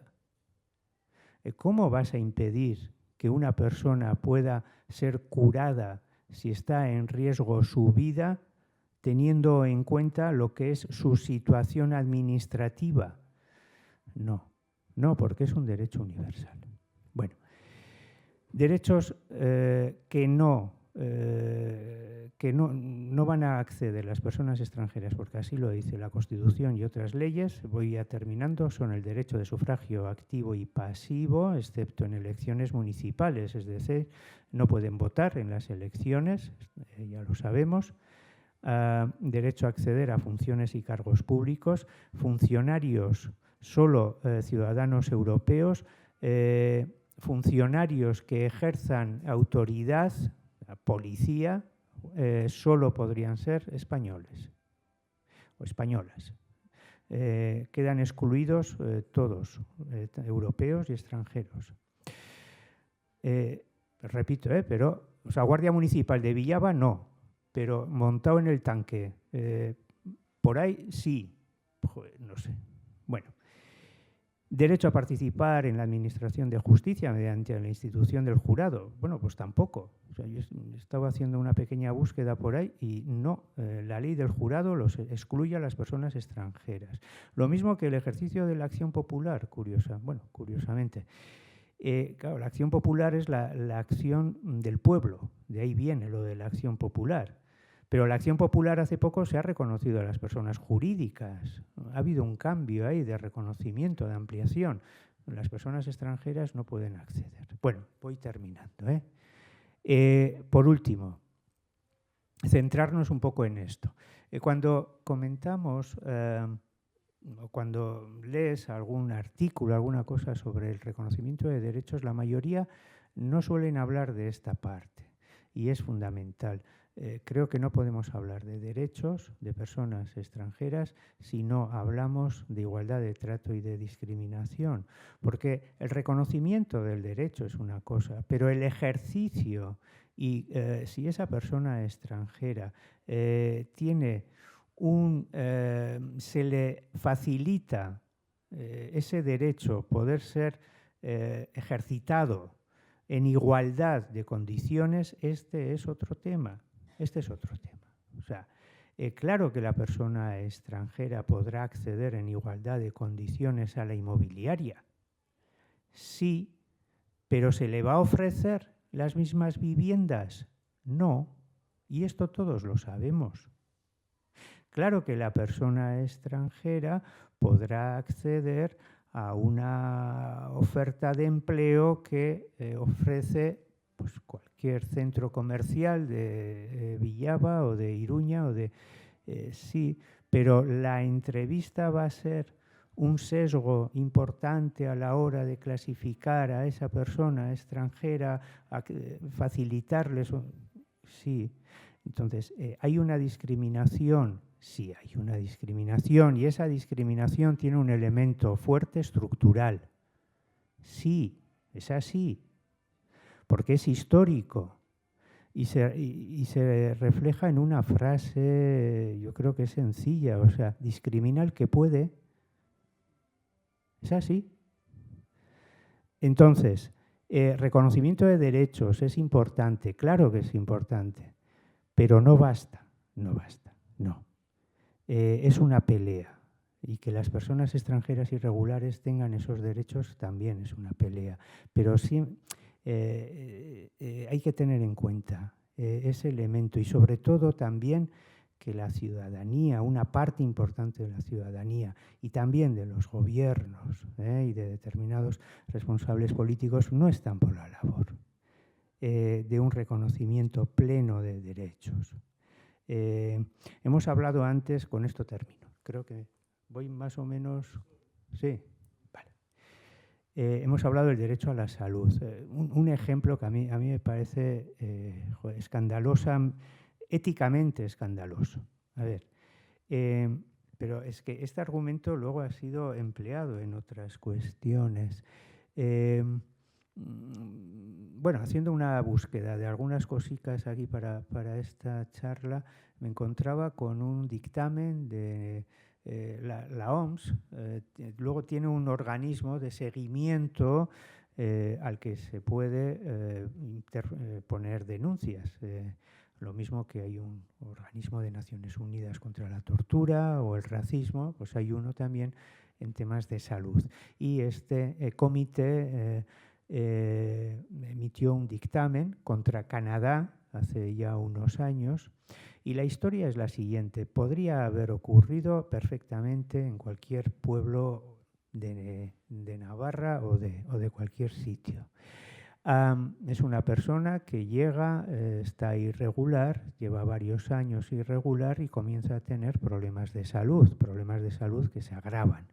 ¿Cómo vas a impedir que una persona pueda ser curada si está en riesgo su vida, teniendo en cuenta lo que es su situación administrativa? No, porque es un derecho universal. Bueno, derechos que no van a acceder las personas extranjeras, porque así lo dice la Constitución y otras leyes, voy ya terminando, son el derecho de sufragio activo y pasivo, excepto en elecciones municipales, es decir, no pueden votar en las elecciones, ya lo sabemos. Derecho a acceder a funciones y cargos públicos, funcionarios solo ciudadanos europeos, funcionarios que ejerzan autoridad, policía, solo podrían ser españoles o españolas. Quedan excluidos todos, europeos y extranjeros. Repito, pero, o sea, Guardia Municipal de Villava no, pero montado en el tanque, por ahí sí, joder, no sé. Bueno. Derecho a participar en la administración de justicia mediante la institución del jurado. Bueno, pues tampoco. O sea, yo estaba haciendo una pequeña búsqueda por ahí y no, la ley del jurado los excluye a las personas extranjeras. Lo mismo que el ejercicio de la acción popular, curiosamente. Claro, la acción popular es la acción del pueblo, de ahí viene lo de la acción popular. Pero la acción popular hace poco se ha reconocido a las personas jurídicas. Ha habido un cambio ahí de reconocimiento, de ampliación. Las personas extranjeras no pueden acceder. Bueno, voy terminando. Por último, centrarnos un poco en esto. Cuando comentamos, cuando lees algún artículo, alguna cosa sobre el reconocimiento de derechos, la mayoría no suelen hablar de esta parte y es fundamental. Creo que no podemos hablar de derechos de personas extranjeras si no hablamos de igualdad de trato y de discriminación, porque el reconocimiento del derecho es una cosa, pero el ejercicio y si esa persona extranjera se le facilita ese derecho poder ser ejercitado en igualdad de condiciones, este es otro tema. O sea, claro que la persona extranjera podrá acceder en igualdad de condiciones a la inmobiliaria. Sí, pero ¿se le va a ofrecer las mismas viviendas? No, y esto todos lo sabemos. Claro que la persona extranjera podrá acceder a una oferta de empleo que ofrece pues, cualquier centro comercial de Villava o de Iruña o de… sí, pero la entrevista va a ser un sesgo importante a la hora de clasificar a esa persona extranjera, a facilitarles… Sí, entonces hay una discriminación. Sí, hay una discriminación y esa discriminación tiene un elemento fuerte estructural. Sí, es así, porque es histórico y se refleja en una frase, yo creo que es sencilla, o sea, discrimina al que puede. Es así. Entonces, reconocimiento de derechos es importante, claro que es importante, pero no basta, no. Es una pelea y que las personas extranjeras irregulares tengan esos derechos también es una pelea, pero sí hay que tener en cuenta ese elemento y sobre todo también que la ciudadanía, una parte importante de la ciudadanía y también de los gobiernos y de determinados responsables políticos no están por la labor de un reconocimiento pleno de derechos. Hemos hablado antes, con esto termino, creo que voy más o menos… Sí, vale. Hemos hablado del derecho a la salud. Un ejemplo que a mí me parece éticamente escandaloso. A ver, pero es que este argumento luego ha sido empleado en otras cuestiones. Bueno, haciendo una búsqueda de algunas cositas aquí para esta charla, me encontraba con un dictamen de la OMS. Luego tiene un organismo de seguimiento al que se puede poner denuncias. Lo mismo que hay un organismo de Naciones Unidas contra la tortura o el racismo, pues hay uno también en temas de salud. Y este comité emitió un dictamen contra Canadá hace ya unos años y la historia es la siguiente. Podría haber ocurrido perfectamente en cualquier pueblo de Navarra o de cualquier sitio. Es una persona que llega, está irregular, lleva varios años irregular y comienza a tener problemas de salud que se agravan,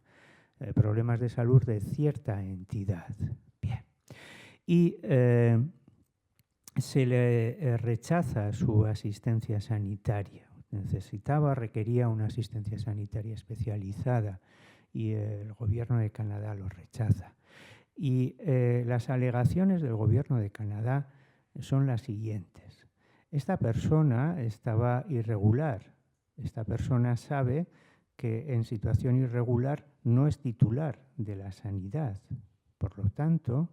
problemas de salud de cierta entidad. Bien. Y se le rechaza su asistencia sanitaria. Requería una asistencia sanitaria especializada y el gobierno de Canadá lo rechaza. Y las alegaciones del gobierno de Canadá son las siguientes. Esta persona estaba irregular. Esta persona sabe que en situación irregular no es titular de la sanidad. Por lo tanto,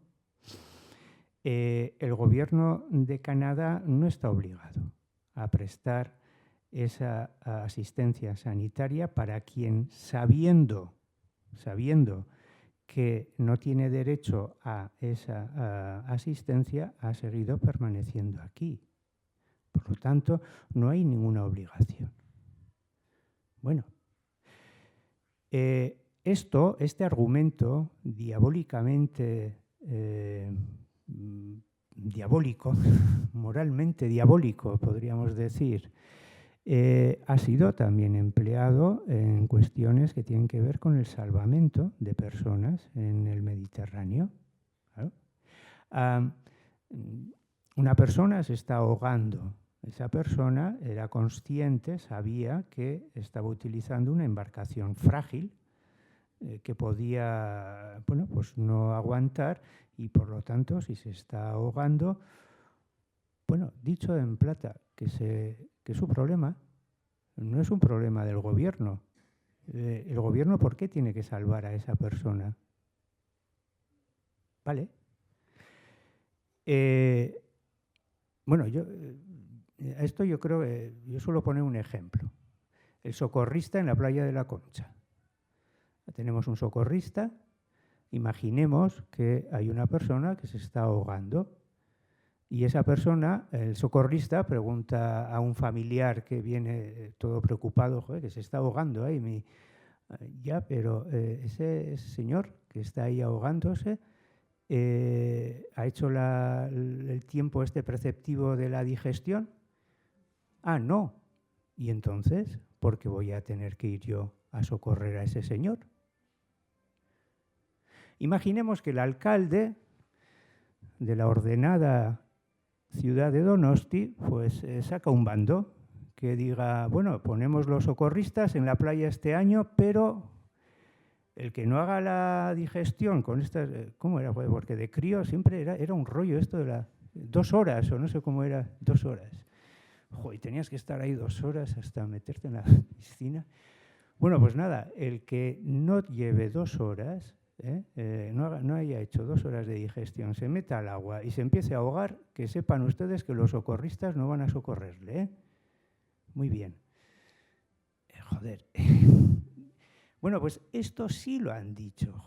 el gobierno de Canadá no está obligado a prestar esa asistencia sanitaria para quien, sabiendo que no tiene derecho a esa asistencia, ha seguido permaneciendo aquí. Por lo tanto, no hay ninguna obligación. Bueno, este argumento diabólicamente diabólico, moralmente diabólico, podríamos decir, ha sido también empleado en cuestiones que tienen que ver con el salvamento de personas en el Mediterráneo. Claro. Una persona se está ahogando. Esa persona era consciente, sabía que estaba utilizando una embarcación frágil que podía, bueno, pues no aguantar y por lo tanto, si se está ahogando, bueno, dicho en plata, que es su problema, no es un problema del gobierno. El gobierno, ¿por qué tiene que salvar a esa persona? ¿Vale? Bueno, esto yo creo que yo suelo poner un ejemplo. El socorrista en la playa de la Concha. Tenemos un socorrista, imaginemos que hay una persona que se está ahogando y esa persona, el socorrista, pregunta a un familiar que viene todo preocupado, joder, que se está ahogando ahí Ya, pero ese señor que está ahí ahogándose ha hecho el tiempo este preceptivo de la digestión. Ah, no. ¿Y entonces por qué voy a tener que ir yo a socorrer a ese señor? Imaginemos que el alcalde de la ordenada ciudad de Donosti pues saca un bando que diga, bueno, ponemos los socorristas en la playa este año, pero el que no haga la digestión con estas... ¿Cómo era? Porque de crío siempre era un rollo esto de las 2 horas, o no sé cómo era, 2 horas. Y tenías que estar ahí 2 horas hasta meterte en la piscina. Bueno, pues nada, el que no lleve 2 horas, no haya hecho 2 horas de digestión, se meta al agua y se empiece a ahogar, que sepan ustedes que los socorristas no van a socorrerle. Muy bien. Joder. Bueno, pues esto sí lo han dicho,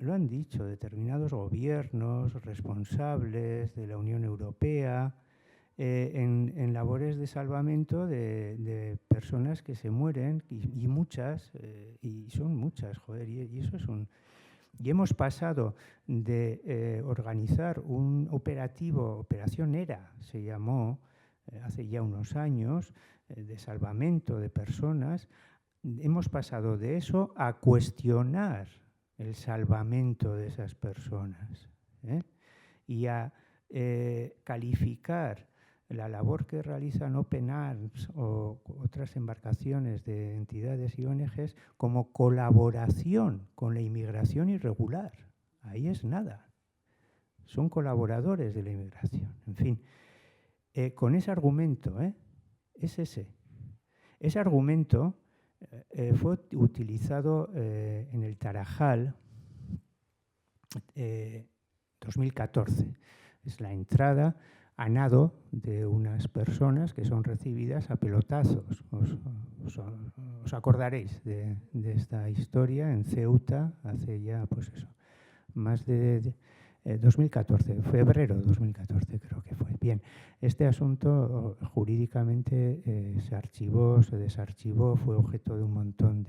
lo han dicho determinados gobiernos responsables de la Unión Europea en labores de salvamento de personas que se mueren, y muchas, y son muchas, y eso es un... Y hemos pasado de organizar un operativo, Operación ERA, se llamó hace ya unos años, de salvamento de personas. Hemos pasado de eso a cuestionar el salvamento de esas personas y a calificar la labor que realizan Open Arms o otras embarcaciones de entidades y ONGs como colaboración con la inmigración irregular. Ahí es nada. Son colaboradores de la inmigración. En fin, con ese argumento, es ese. Ese argumento fue utilizado en el Tarajal 2014. Es la entrada a nado de unas personas que son recibidas a pelotazos. Os acordaréis de esta historia en Ceuta hace ya, pues eso, más de 2014, febrero de 2014 creo que fue. Bien, este asunto jurídicamente se archivó, se desarchivó, fue objeto de un montón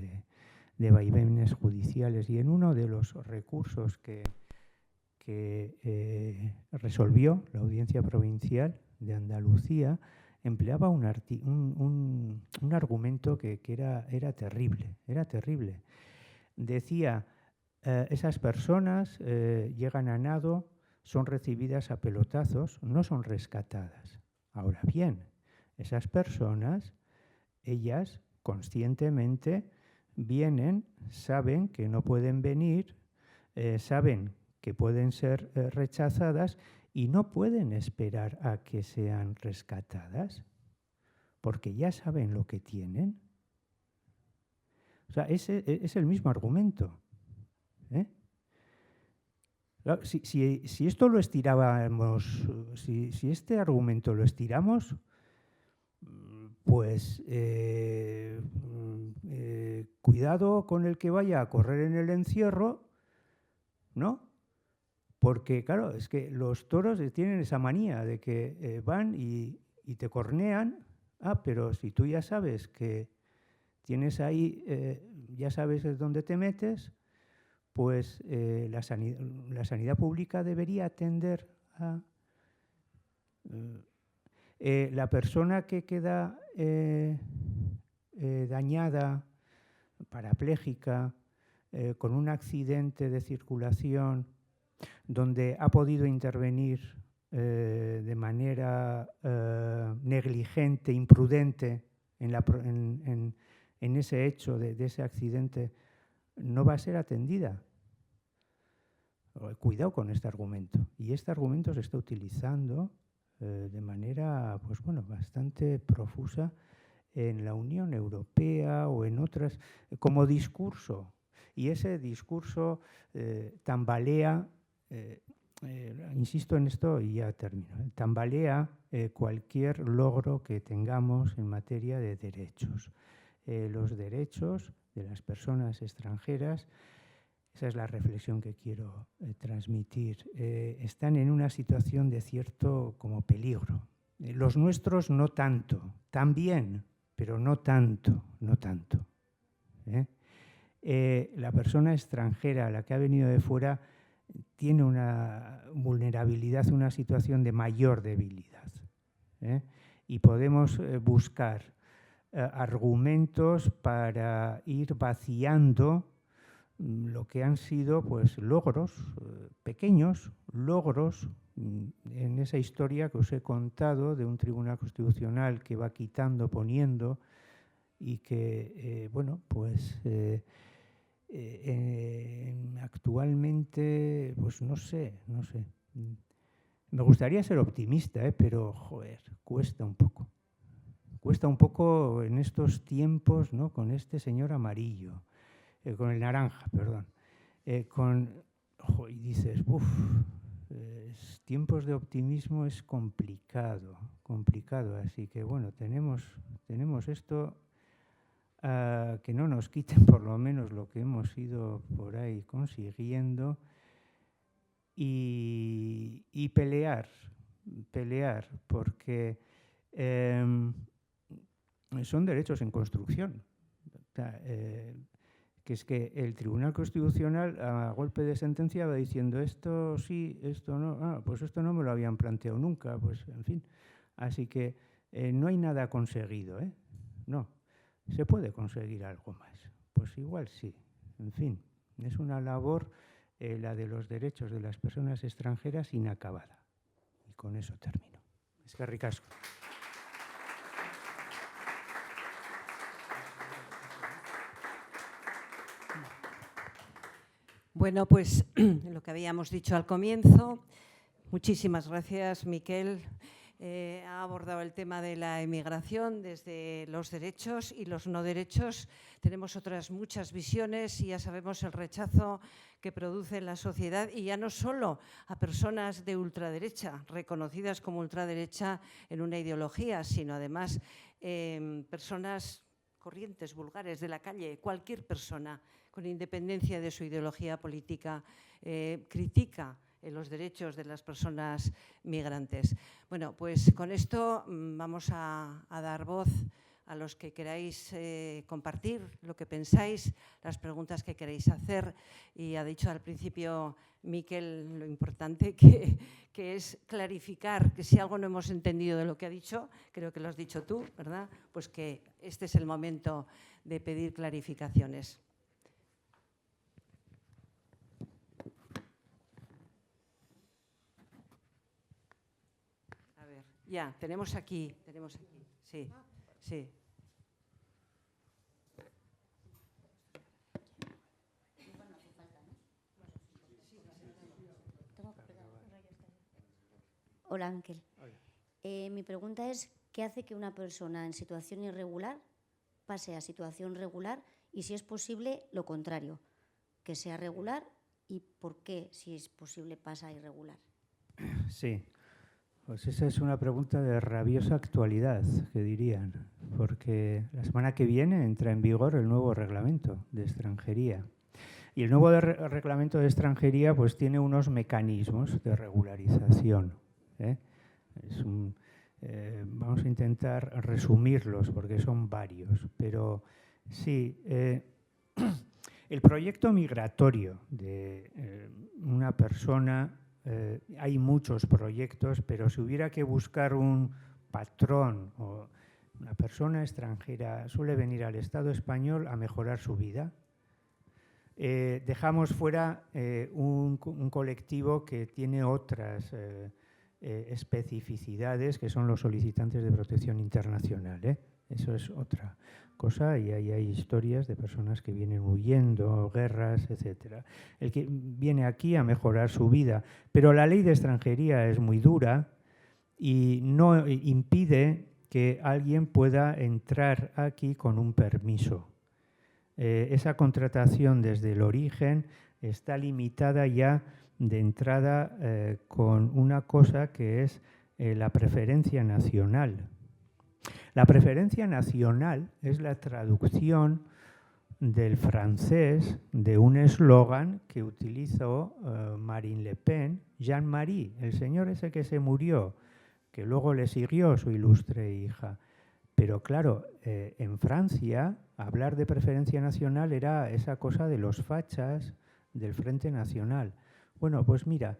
de vaivenes judiciales, y en uno de los recursos que resolvió la Audiencia Provincial de Andalucía empleaba un argumento que era terrible, era terrible. Decía, esas personas llegan a nado, son recibidas a pelotazos, no son rescatadas. Ahora bien, esas personas, ellas conscientemente vienen, saben que no pueden venir, saben que pueden ser rechazadas y no pueden esperar a que sean rescatadas, porque ya saben lo que tienen. O sea, ese es el mismo argumento. Claro, si esto lo estirábamos, si este argumento lo estiramos, pues cuidado con el que vaya a correr en el encierro, ¿no? Porque, claro, es que los toros tienen esa manía de que van y te cornean. Ah, pero si tú ya sabes que tienes ahí, ya sabes dónde te metes, pues la sanidad pública debería atender a la persona que queda dañada, parapléjica, con un accidente de circulación, donde ha podido intervenir de manera negligente, imprudente en ese hecho de ese accidente, no va a ser atendida. Cuidado con este argumento. Y este argumento se está utilizando de manera, pues bueno, bastante profusa en la Unión Europea o en otras, como discurso. Y ese discurso tambalea, insisto en esto y ya termino, tambalea cualquier logro que tengamos en materia de derechos. Los derechos de las personas extranjeras, esa es la reflexión que quiero transmitir, están en una situación de cierto como peligro. Los nuestros no tanto, también, pero no tanto, no tanto. la persona extranjera, la que ha venido de fuera, tiene una vulnerabilidad, una situación de mayor debilidad. Y podemos buscar argumentos para ir vaciando lo que han sido pues, logros, pequeños logros en esa historia que os he contado de un Tribunal Constitucional que va quitando, poniendo y que, bueno, pues actualmente, pues no sé. Me gustaría ser optimista, pero, joder, cuesta un poco. Cuesta un poco en estos tiempos, ¿no? Con este señor amarillo, con el naranja, perdón. Y dices, tiempos de optimismo es complicado. Así que, bueno, tenemos esto, que no nos quiten por lo menos lo que hemos ido por ahí consiguiendo y pelear, porque son derechos en construcción. O sea, que es que el Tribunal Constitucional a golpe de sentencia va diciendo esto sí, esto no, pues esto no me lo habían planteado nunca, pues en fin. Así que no hay nada conseguido, no. ¿Se puede conseguir algo más? Pues igual sí. En fin, es una labor, la de los derechos de las personas extranjeras, inacabada. Y con eso termino. Eskerrik asko. Bueno, pues lo que habíamos dicho al comienzo, muchísimas gracias, Miquel. Ha abordado el tema de la emigración desde los derechos y los no derechos. Tenemos otras muchas visiones y ya sabemos el rechazo que produce en la sociedad, y ya no solo a personas de ultraderecha, reconocidas como ultraderecha en una ideología, sino además personas corrientes, vulgares, de la calle. Cualquier persona, con independencia de su ideología política, critica los derechos de las personas migrantes. Bueno, pues con esto vamos a dar voz a los que queráis compartir lo que pensáis, las preguntas que queréis hacer. Y ha dicho al principio Miquel lo importante que es clarificar, que si algo no hemos entendido de lo que ha dicho, creo que lo has dicho tú, ¿verdad? Pues que este es el momento de pedir clarificaciones. Ya, tenemos aquí, sí, sí. Hola, Ángel. Mi pregunta es, ¿qué hace que una persona en situación irregular pase a situación regular y, si es posible, lo contrario, que sea regular, y por qué, si es posible, pasa a irregular? Sí. Pues esa es una pregunta de rabiosa actualidad, que dirían, porque la semana que viene entra en vigor el nuevo reglamento de extranjería. Y el nuevo reglamento de extranjería pues tiene unos mecanismos de regularización. Vamos a intentar resumirlos porque son varios, pero sí, el proyecto migratorio de una persona. Hay muchos proyectos, pero si hubiera que buscar un patrón, o una persona extranjera suele venir al Estado español a mejorar su vida. Dejamos fuera un colectivo que tiene otras especificidades, que son los solicitantes de protección internacional. Eso es otra cosa, y ahí hay historias de personas que vienen huyendo, guerras, etc. El que viene aquí a mejorar su vida, pero la ley de extranjería es muy dura y no impide que alguien pueda entrar aquí con un permiso. Esa contratación desde el origen está limitada ya de entrada con una cosa que es la preferencia nacional. La preferencia nacional es la traducción del francés de un eslogan que utilizó Marine Le Pen, Jean-Marie, el señor ese que se murió, que luego le siguió su ilustre hija. Pero claro, en Francia hablar de preferencia nacional era esa cosa de los fachas del Frente Nacional. Bueno, pues mira,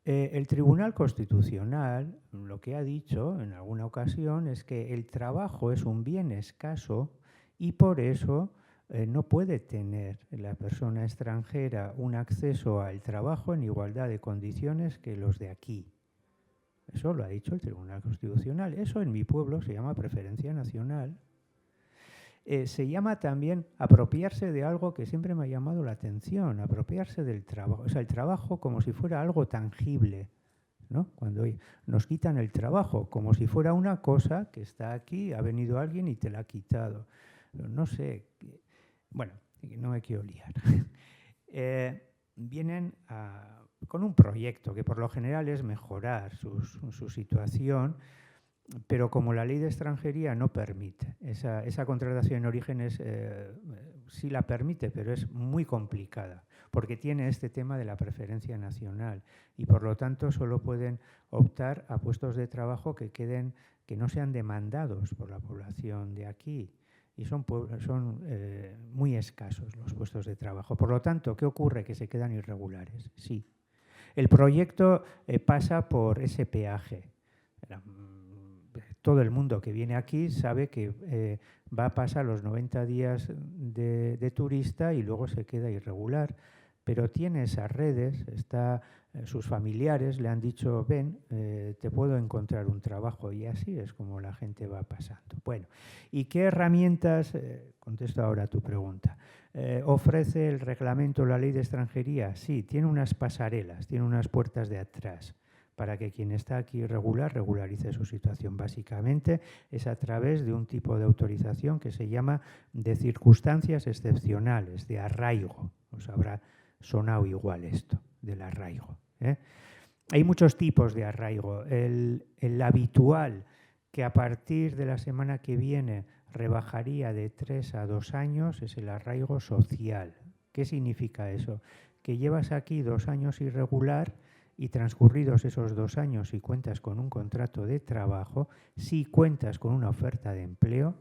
el Tribunal Constitucional lo que ha dicho en alguna ocasión es que el trabajo es un bien escaso y por eso no puede tener la persona extranjera un acceso al trabajo en igualdad de condiciones que los de aquí. Eso lo ha dicho el Tribunal Constitucional. Eso en mi pueblo se llama preferencia nacional. Se llama también apropiarse de algo que siempre me ha llamado la atención, apropiarse del trabajo. O sea, el trabajo como si fuera algo tangible, ¿no? Cuando nos quitan el trabajo, como si fuera una cosa que está aquí, ha venido alguien y te la ha quitado. No sé, bueno, no me quiero liar. Vienen con un proyecto que por lo general es mejorar su situación, pero como la ley de extranjería no permite, esa contratación en origen sí la permite, pero es muy complicada, porque tiene este tema de la preferencia nacional y por lo tanto solo pueden optar a puestos de trabajo que no sean demandados por la población de aquí. Y son muy escasos los puestos de trabajo. Por lo tanto, ¿qué ocurre? Que se quedan irregulares. Sí. El proyecto pasa por ese peaje. Todo el mundo que viene aquí sabe que va a pasar los 90 días de turista y luego se queda irregular. Pero tiene esas redes, sus familiares le han dicho, ven, te puedo encontrar un trabajo, y así es como la gente va pasando. Bueno, ¿y qué herramientas, contesto ahora a tu pregunta, ofrece el reglamento, la ley de extranjería? Sí, tiene unas pasarelas, tiene unas puertas de atrás para que quien está aquí irregular regularice su situación. Básicamente es a través de un tipo de autorización que se llama de circunstancias excepcionales, de arraigo. Os habrá sonado igual esto del arraigo. Hay muchos tipos de arraigo. El habitual, que a partir de la semana que viene rebajaría de 3 a 2 años, es el arraigo social. ¿Qué significa eso? Que llevas aquí 2 años irregular y transcurridos esos 2 años y cuentas con un contrato de trabajo, si cuentas con una oferta de empleo,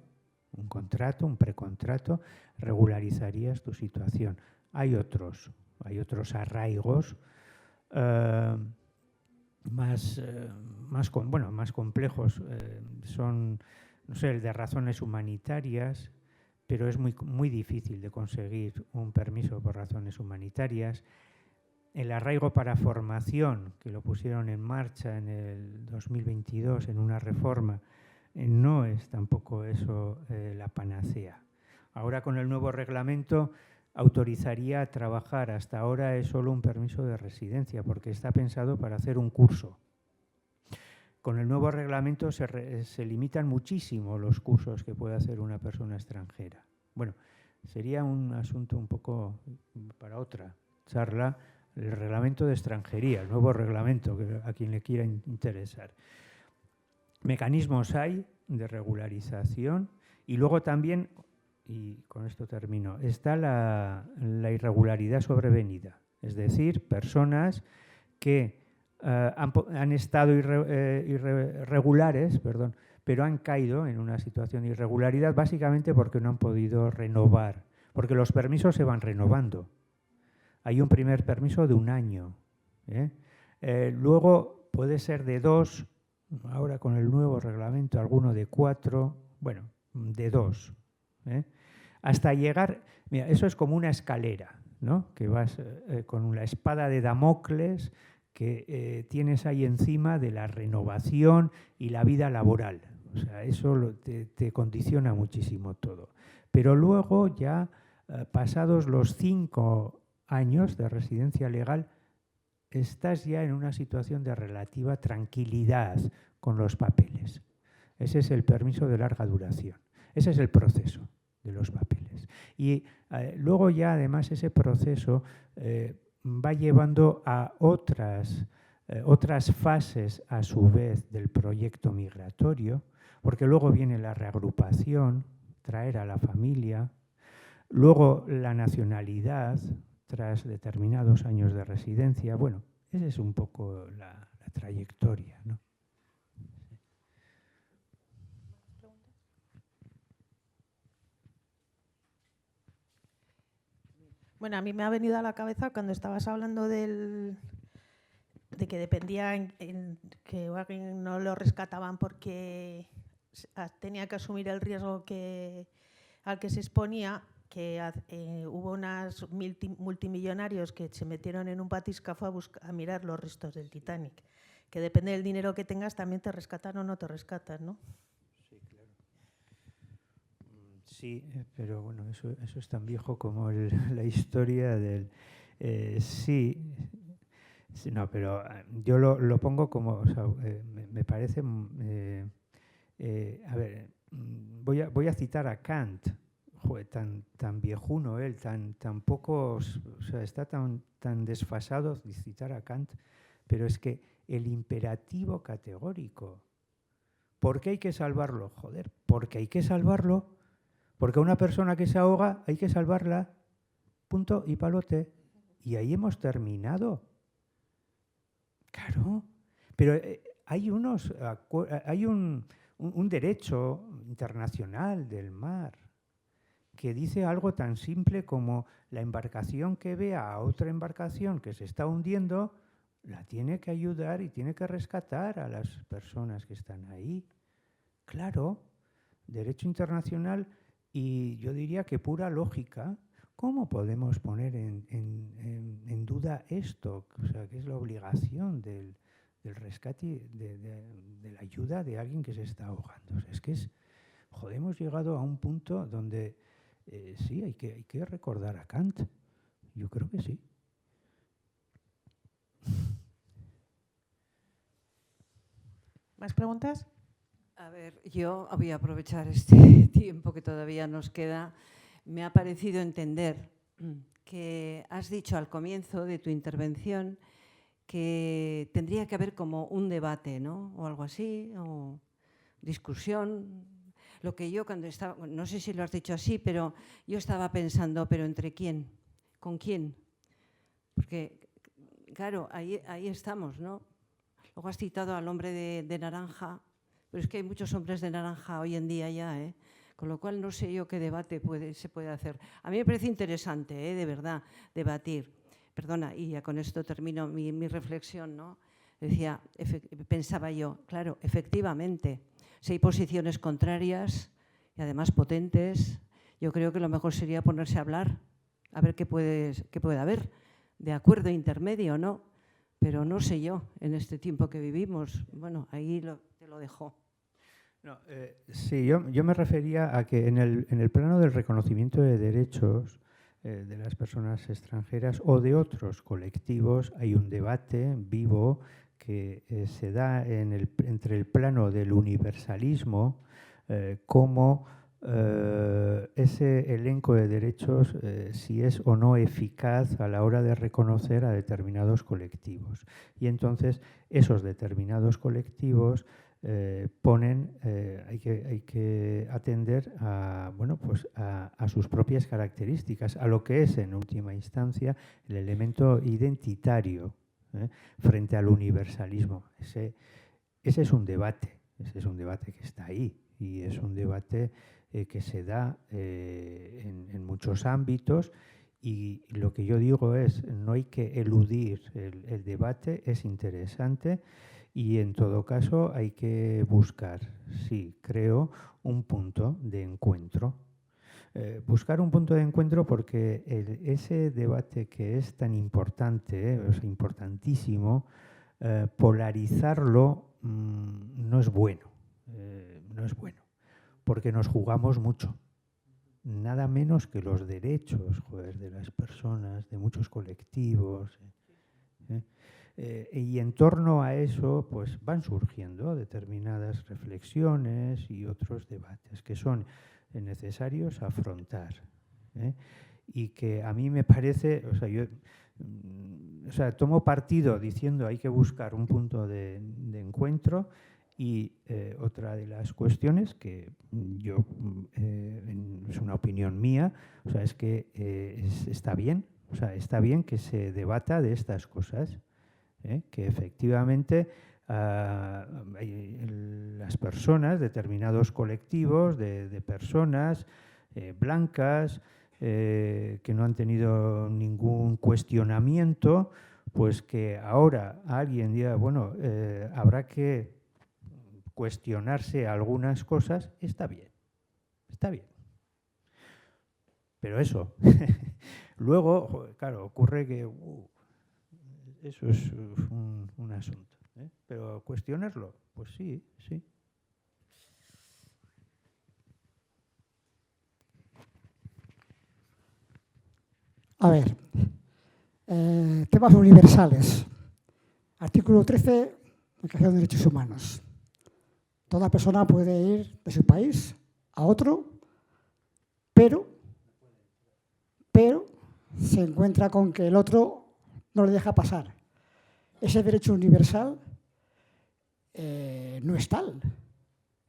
un contrato, un precontrato, regularizarías tu situación. Hay otros arraigos más complejos. Son, no sé, el de razones humanitarias, pero es muy difícil de conseguir un permiso por razones humanitarias. El arraigo para formación, que lo pusieron en marcha en el 2022 en una reforma, no es tampoco eso la panacea. Ahora con el nuevo reglamento autorizaría a trabajar. Hasta ahora es solo un permiso de residencia porque está pensado para hacer un curso. Con el nuevo reglamento se limitan muchísimo los cursos que puede hacer una persona extranjera. Bueno, sería un asunto un poco para otra charla, el reglamento de extranjería, el nuevo reglamento, a quien le quiera interesar. Mecanismos hay de regularización y luego también, y con esto termino, está la irregularidad sobrevenida, es decir, personas que han estado irregulares, pero han caído en una situación de irregularidad básicamente porque no han podido renovar, porque los permisos se van renovando. Hay un primer permiso de 1 año. Luego puede ser de 2, ahora con el nuevo reglamento, alguno de 4, bueno, de 2. Hasta llegar, mira, eso es como una escalera, ¿no? Que vas con la espada de Damocles que tienes ahí encima de la renovación y la vida laboral. O sea, eso te condiciona muchísimo todo. Pero luego ya, pasados los 5 años de residencia legal, estás ya en una situación de relativa tranquilidad con los papeles. Ese es el permiso de larga duración. Ese es el proceso de los papeles. Y luego ya además ese proceso va llevando a otras fases a su vez del proyecto migratorio, porque luego viene la reagrupación, traer a la familia, luego la nacionalidad tras determinados años de residencia. Bueno, esa es un poco la trayectoria, ¿no? Bueno, a mí me ha venido a la cabeza cuando estabas hablando de que dependía que alguien no lo rescataban porque tenía que asumir el riesgo al que se exponía, que hubo unos multimillonarios que se metieron en un batiscafo a mirar los restos del Titanic. Que depende del dinero que tengas, también te rescatan o no te rescatan, ¿no? Sí, claro. Sí, pero bueno, eso es tan viejo como la historia del... sí, no, pero yo lo pongo como... O sea, me parece... a ver, voy a citar a Kant. Joder, tan viejuno él, tan poco... O sea, está tan desfasado de citar a Kant, pero es que el imperativo categórico. ¿Por qué hay que salvarlo? Joder, porque hay que salvarlo. Porque a una persona que se ahoga hay que salvarla. Punto y palote. Y ahí hemos terminado. Claro. Pero hay un derecho internacional del mar que dice algo tan simple como la embarcación que vea a otra embarcación que se está hundiendo la tiene que ayudar y tiene que rescatar a las personas que están ahí. Claro, derecho internacional y yo diría que pura lógica. ¿Cómo podemos poner en duda esto? O sea, que es la obligación del rescate, de la ayuda de alguien que se está ahogando. O sea, es que joder, hemos llegado a un punto donde sí, hay que recordar a Kant. Yo creo que sí. ¿Más preguntas? A ver, yo voy a aprovechar este tiempo que todavía nos queda. Me ha parecido entender que has dicho al comienzo de tu intervención que tendría que haber como un debate, ¿no? O algo así, o discusión. Lo que yo cuando estaba, no sé si lo has dicho así, pero yo estaba pensando, ¿pero entre quién? ¿Con quién? Porque, claro, ahí estamos, ¿no? Luego has citado al hombre de naranja, pero es que hay muchos hombres de naranja hoy en día ya, ¿eh? Con lo cual no sé yo qué debate se puede hacer. A mí me parece interesante, de verdad, debatir. Perdona, y ya con esto termino mi reflexión, ¿no? Pensaba yo, claro, efectivamente, si hay posiciones contrarias y además potentes, yo creo que lo mejor sería ponerse a hablar, a ver qué puede haber de acuerdo intermedio, ¿no? Pero no sé yo, en este tiempo que vivimos. Bueno, ahí te lo dejo. No, sí, yo me refería a que en el plano del reconocimiento de derechos de las personas extranjeras o de otros colectivos hay un debate vivo que se da entre el plano del universalismo como ese elenco de derechos si es o no eficaz a la hora de reconocer a determinados colectivos. Y entonces esos determinados colectivos hay que atender a sus propias características, a lo que es en última instancia el elemento identitario frente al universalismo. Ese es un debate que está ahí y es un debate que se da en muchos ámbitos. Y lo que yo digo es, no hay que eludir el debate, es interesante y en todo caso hay que buscar, sí, creo, un punto de encuentro. Buscar un punto de encuentro porque ese debate que es tan importante, o sea, importantísimo, polarizarlo no es bueno, porque nos jugamos mucho. Nada menos que los derechos, joder, de las personas, de muchos colectivos. Y en torno a eso pues van surgiendo determinadas reflexiones y otros debates que son necesarios afrontar. Y que a mí me parece, o sea, yo tomo partido diciendo hay que buscar un punto de encuentro. Y otra de las cuestiones que es una opinión mía, o sea, es que está bien, o sea, está bien que se debata de estas cosas, que efectivamente las personas, determinados colectivos de personas blancas, que no han tenido ningún cuestionamiento, pues que ahora alguien diga, bueno, habrá que cuestionarse algunas cosas, está bien, está bien. Pero eso, luego, claro, ocurre que eso es un asunto, ¿eh? Pero cuestionarlo, pues sí, sí. A ver, temas universales. Artículo 13, Declaración de Derechos Humanos. Toda persona puede ir de su país a otro, pero se encuentra con que el otro no le deja pasar. Ese derecho universal no es tal.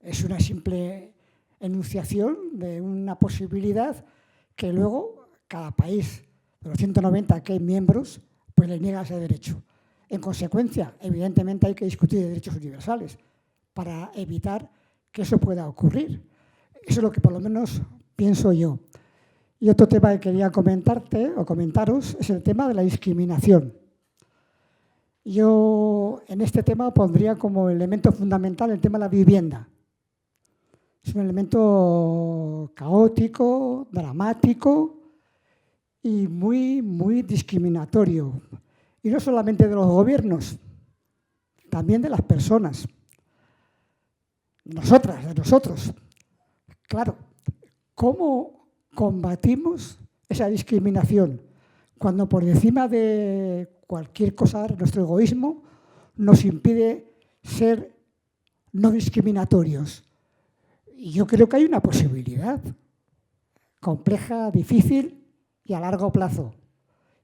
Es una simple enunciación de una posibilidad que luego cada país de los 190 que hay miembros, pues le niega ese derecho. En consecuencia, evidentemente hay que discutir de derechos universales para evitar que eso pueda ocurrir. Eso es lo que por lo menos pienso yo. Y otro tema que quería comentarte o comentaros es el tema de la discriminación. Yo en este tema pondría como elemento fundamental el tema de la vivienda. Es un elemento caótico, dramático y muy discriminatorio. Y no solamente de los gobiernos, también de las personas. De nosotros. Claro, ¿cómo combatimos esa discriminación cuando por encima de cualquier cosa nuestro egoísmo nos impide ser no discriminatorios? Y yo creo que hay una posibilidad compleja, difícil y a largo plazo.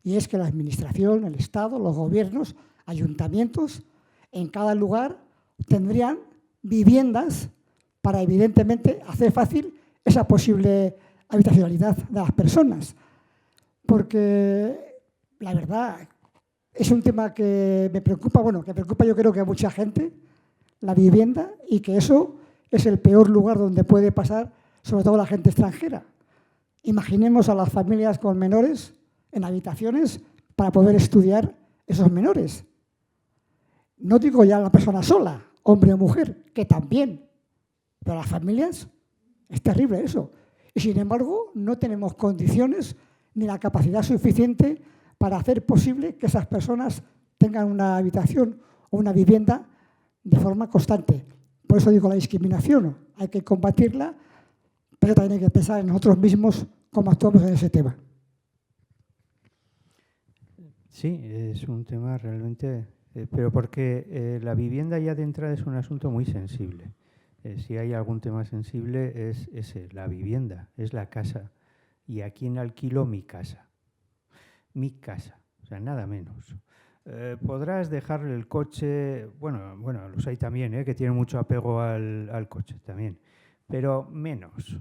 Y es que la administración, el Estado, los gobiernos, ayuntamientos, en cada lugar tendrían viviendas para evidentemente hacer fácil esa posible habitacionalidad de las personas. Porque la verdad es un tema que me preocupa, que preocupa yo creo que a mucha gente, la vivienda, y que eso es el peor lugar donde puede pasar, sobre todo la gente extranjera. Imaginemos a las familias con menores en habitaciones para poder estudiar esos menores. No digo ya la persona sola, hombre o mujer, que también, pero las familias, es terrible eso. Y sin embargo, no tenemos condiciones ni la capacidad suficiente para hacer posible que esas personas tengan una habitación o una vivienda de forma constante. Por eso digo la discriminación, hay que combatirla, pero también hay que pensar en nosotros mismos cómo actuamos en ese tema. Sí, es un tema realmente, pero porque la vivienda ya de entrada es un asunto muy sensible. Si hay algún tema sensible es ese, la vivienda, es la casa. ¿Y a quién alquilo mi casa? Mi casa, o sea, nada menos. Podrás dejarle el coche, bueno, los hay también, que tienen mucho apego al coche también, pero menos.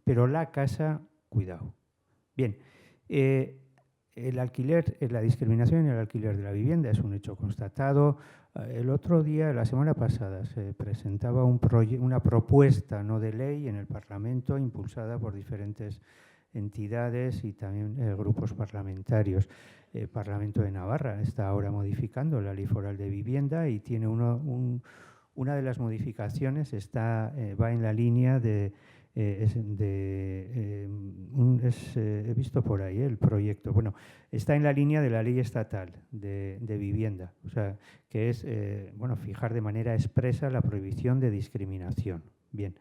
Pero la casa, cuidado. Bien, el alquiler, la discriminación en el alquiler de la vivienda es un hecho constatado. El otro día, la semana pasada, se presentaba una propuesta no de ley en el Parlamento impulsada por diferentes entidades y también grupos parlamentarios. El Parlamento de Navarra está ahora modificando la Ley Foral de Vivienda y tiene una de las modificaciones va en la línea de he visto por ahí el proyecto. Bueno, está en la línea de la ley estatal de vivienda, o sea, que es fijar de manera expresa la prohibición de discriminación. Bien,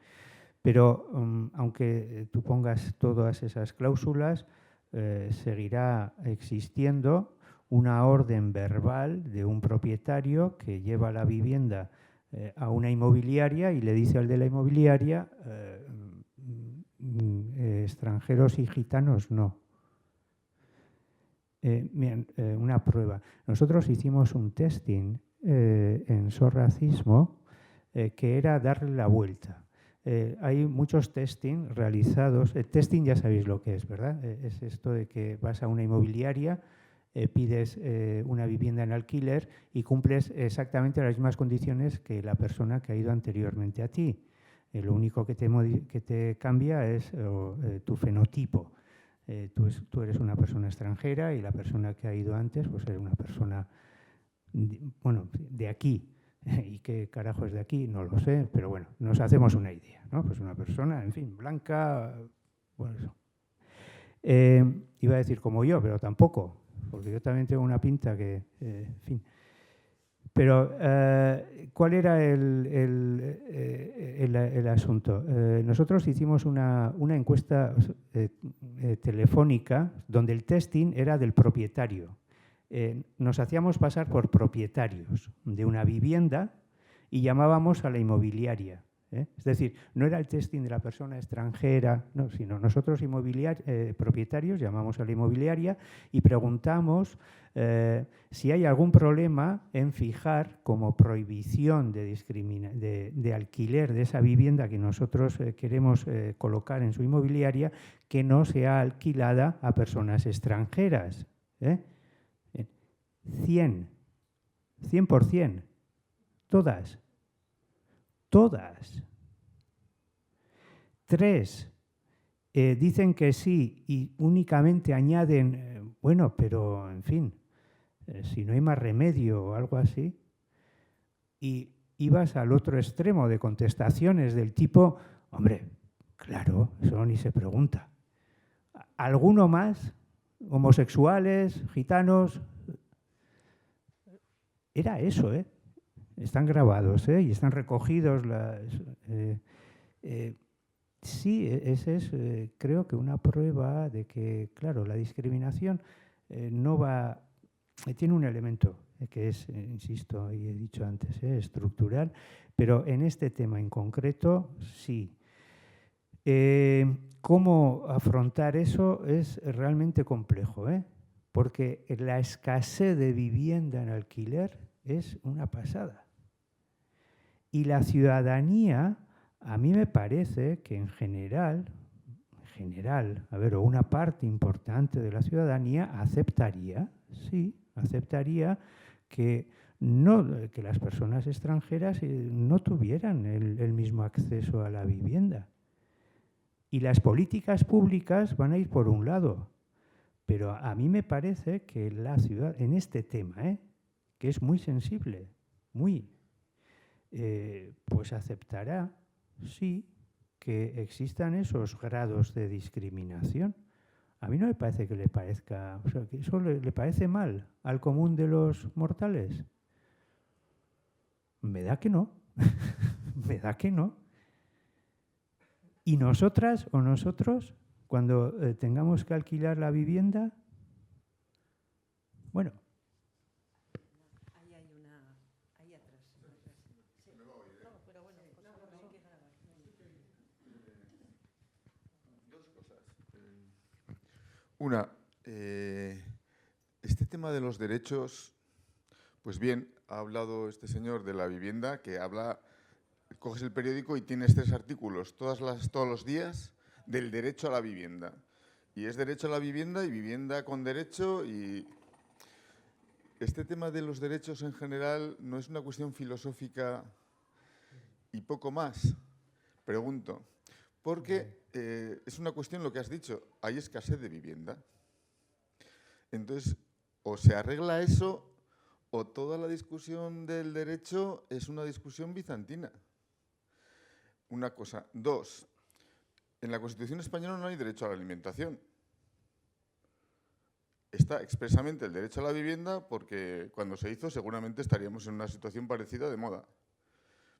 pero aunque tú pongas todas esas cláusulas, seguirá existiendo una orden verbal de un propietario que lleva la vivienda a una inmobiliaria y le dice al de la inmobiliaria extranjeros y gitanos no. Una prueba. Nosotros hicimos un testing en So Racismo que era darle la vuelta. Hay muchos testing realizados. El testing ya sabéis lo que es, ¿verdad? Es esto de que vas a una inmobiliaria, pides una vivienda en alquiler y cumples exactamente las mismas condiciones que la persona que ha ido anteriormente a ti. Lo único que te cambia es tu fenotipo. tú eres una persona extranjera y la persona que ha ido antes pues es una persona, bueno, de aquí. ¿Y qué carajo es de aquí? No lo sé, pero bueno, nos hacemos una idea, ¿no? Pues una persona, en fin, blanca, bueno, eso. Iba a decir como yo, pero tampoco, porque yo también tengo una pinta que, en fin. Pero, ¿cuál era el asunto? Nosotros hicimos una encuesta telefónica donde el testing era del propietario. Nos hacíamos pasar por propietarios de una vivienda y llamábamos a la inmobiliaria. Es decir, no era el testing de la persona extranjera, no, sino nosotros propietarios llamamos a la inmobiliaria y preguntamos si hay algún problema en fijar como prohibición de alquiler de esa vivienda que nosotros queremos colocar en su inmobiliaria, que no sea alquilada a personas extranjeras. 100%, todas. 3 dicen que sí y únicamente añaden, bueno, pero en fin, si no hay más remedio o algo así, y ibas al otro extremo de contestaciones del tipo, hombre, claro, eso ni se pregunta. ¿Alguno más? Homosexuales, gitanos. Era eso, ¿eh? Están grabados, ¿eh? Y están recogidos. Sí, ese es, creo que una prueba de que, claro, la discriminación no va, tiene un elemento que es, insisto, y he dicho antes, estructural, pero en este tema en concreto, sí. ¿Cómo afrontar eso? Es realmente complejo, porque la escasez de vivienda en alquiler es una pasada. Y la ciudadanía, a mí me parece que en general, a ver, o una parte importante de la ciudadanía aceptaría, sí, aceptaría que las personas extranjeras no tuvieran el mismo acceso a la vivienda. Y las políticas públicas van a ir por un lado, pero a mí me parece que la ciudad, en este tema, que es muy sensible, pues aceptará, sí, que existan esos grados de discriminación. A mí no me parece que le parezca, o sea, que eso le parece mal al común de los mortales. Me da que no, me da que no. Y nosotras o nosotros, cuando tengamos que alquilar la vivienda, bueno. Ahí hay una, ahí atrás. Sí. No, pero bueno, hay que grabar. Dos cosas. Una, este tema de los derechos, pues bien, ha hablado este señor de la vivienda, que habla, coges el periódico y tienes 3 artículos todos los días del derecho a la vivienda. Y es derecho a la vivienda y vivienda con derecho. Y este tema de los derechos en general no es una cuestión filosófica y poco más. Pregunto, porque es una cuestión, lo que has dicho, hay escasez de vivienda. Entonces, o se arregla eso o toda la discusión del derecho es una discusión bizantina. Una cosa. 2, en la Constitución española no hay derecho a la alimentación. Está expresamente el derecho a la vivienda porque cuando se hizo seguramente estaríamos en una situación parecida de moda.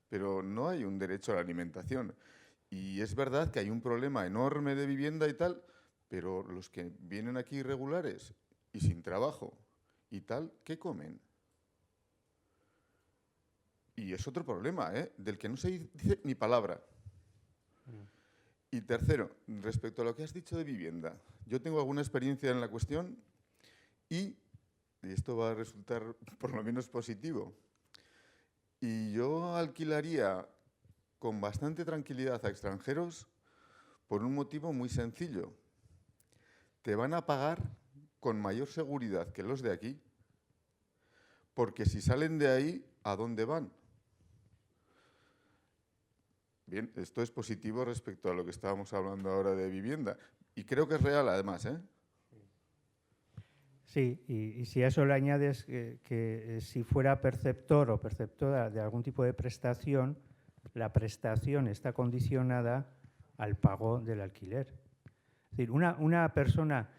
Pero no hay un derecho a la alimentación. Y es verdad que hay un problema enorme de vivienda y tal, pero los que vienen aquí irregulares y sin trabajo y tal, ¿qué comen? Y es otro problema, del que no se dice ni palabra. Y tercero, respecto a lo que has dicho de vivienda, yo tengo alguna experiencia en la cuestión y esto va a resultar por lo menos positivo. Y yo alquilaría con bastante tranquilidad a extranjeros por un motivo muy sencillo. Te van a pagar con mayor seguridad que los de aquí, porque si salen de ahí, ¿a dónde van? Bien, esto es positivo respecto a lo que estábamos hablando ahora de vivienda. Y creo que es real, además, ¿eh? Sí, y si a eso le añades que si fuera perceptor o perceptora de algún tipo de prestación, la prestación está condicionada al pago del alquiler. Es decir, una persona,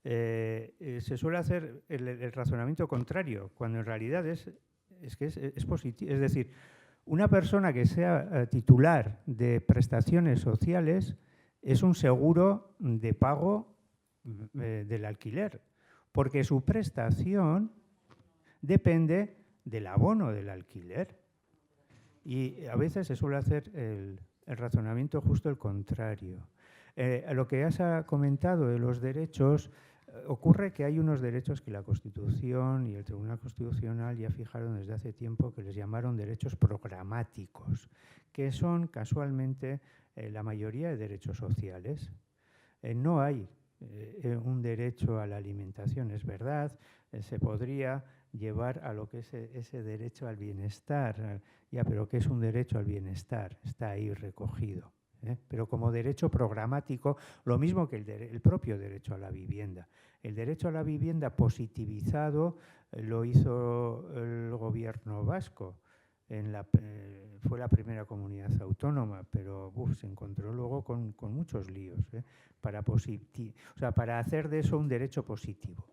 se suele hacer el razonamiento contrario, cuando en realidad es positivo. Es decir, una persona que sea titular de prestaciones sociales es un seguro de pago del alquiler, porque su prestación depende del abono del alquiler. Y a veces se suele hacer el razonamiento justo el contrario. A lo que has comentado de los derechos, ocurre que hay unos derechos que la Constitución y el Tribunal Constitucional ya fijaron desde hace tiempo, que les llamaron derechos programáticos, que son casualmente la mayoría de derechos sociales. No hay un derecho a la alimentación, es verdad, se podría llevar a lo que es ese derecho al bienestar. Ya, pero ¿qué es un derecho al bienestar? Está ahí recogido. Pero como derecho programático, lo mismo que el propio derecho a la vivienda. El derecho a la vivienda positivizado lo hizo el gobierno vasco. Fue la primera comunidad autónoma, pero se encontró luego con muchos líos para hacer de eso un derecho positivo.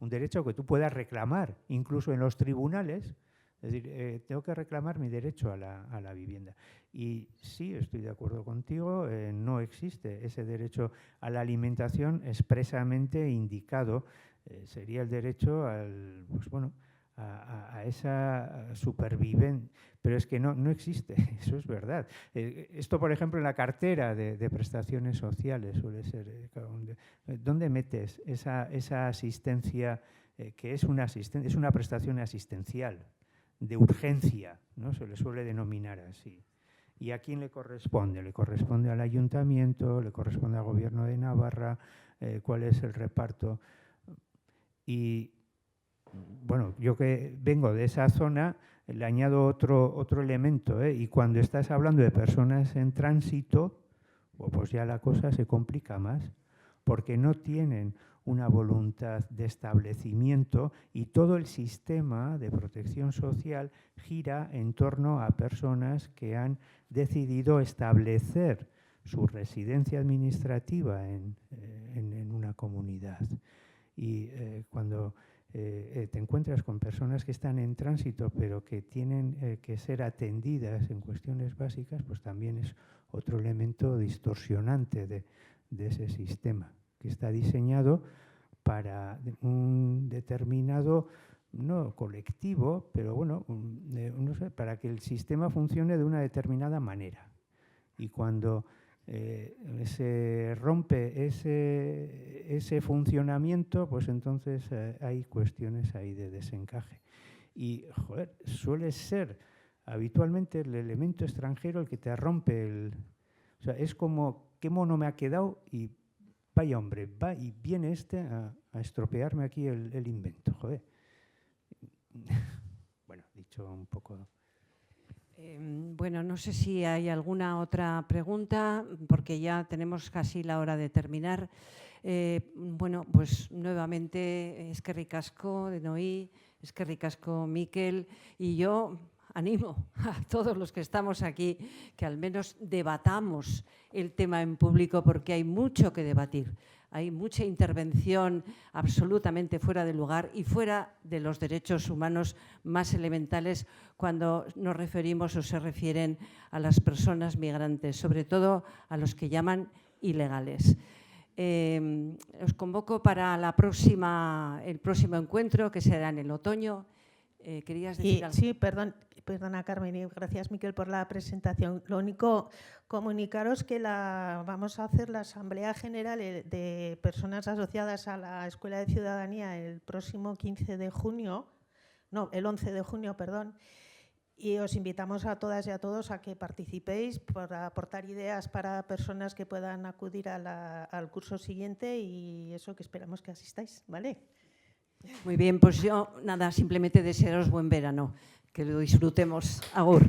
Un derecho que tú puedas reclamar, incluso en los tribunales. Es decir, tengo que reclamar mi derecho a la vivienda. Y sí, estoy de acuerdo contigo, no existe ese derecho a la alimentación expresamente indicado. Sería el derecho a esa supervivencia. Pero es que no existe, eso es verdad. Esto, por ejemplo, en la cartera de prestaciones sociales suele ser. ¿Dónde metes esa asistencia que es una prestación asistencial? De urgencia, ¿no? Se le suele denominar así. ¿Y a quién le corresponde? Le corresponde al ayuntamiento, le corresponde al gobierno de Navarra, cuál es el reparto. Y bueno, yo que vengo de esa zona, le añado otro elemento, y cuando estás hablando de personas en tránsito, pues ya la cosa se complica más, porque no tienen una voluntad de establecimiento y todo el sistema de protección social gira en torno a personas que han decidido establecer su residencia administrativa en una comunidad. Y cuando te encuentras con personas que están en tránsito pero que tienen que ser atendidas en cuestiones básicas, pues también es otro elemento distorsionante de ese sistema, que está diseñado para un determinado, no colectivo, pero bueno, no sé, para que el sistema funcione de una determinada manera. Y cuando se rompe ese funcionamiento, pues entonces hay cuestiones ahí de desencaje. Y, joder, suele ser habitualmente el elemento extranjero el que te rompe o sea, es como, ¿qué mono me ha quedado? Y vaya hombre, va y viene a estropearme aquí el invento, joder. Bueno, dicho un poco. Bueno, no sé si hay alguna otra pregunta, porque ya tenemos casi la hora de terminar. Bueno, pues nuevamente, eskerrik asko, Denoi, eskerrik asko, Mikel, y yo animo a todos los que estamos aquí que al menos debatamos el tema en público, porque hay mucho que debatir. Hay mucha intervención absolutamente fuera de lugar y fuera de los derechos humanos más elementales cuando nos referimos o se refieren a las personas migrantes, sobre todo a los que llaman ilegales. Os convoco para el próximo encuentro, que será en el otoño. ¿Querías decir algo? Sí, perdona Carmen, y gracias Miquel por la presentación. Lo único, comunicaros que vamos a hacer la Asamblea General de Personas Asociadas a la Escuela de Ciudadanía el próximo 11 de junio, perdón, y os invitamos a todas y a todos a que participéis para aportar ideas para personas que puedan acudir al curso siguiente, y eso, que esperamos que asistáis, ¿vale? Muy bien, pues yo nada, simplemente desearos buen verano, que lo disfrutemos. Agur.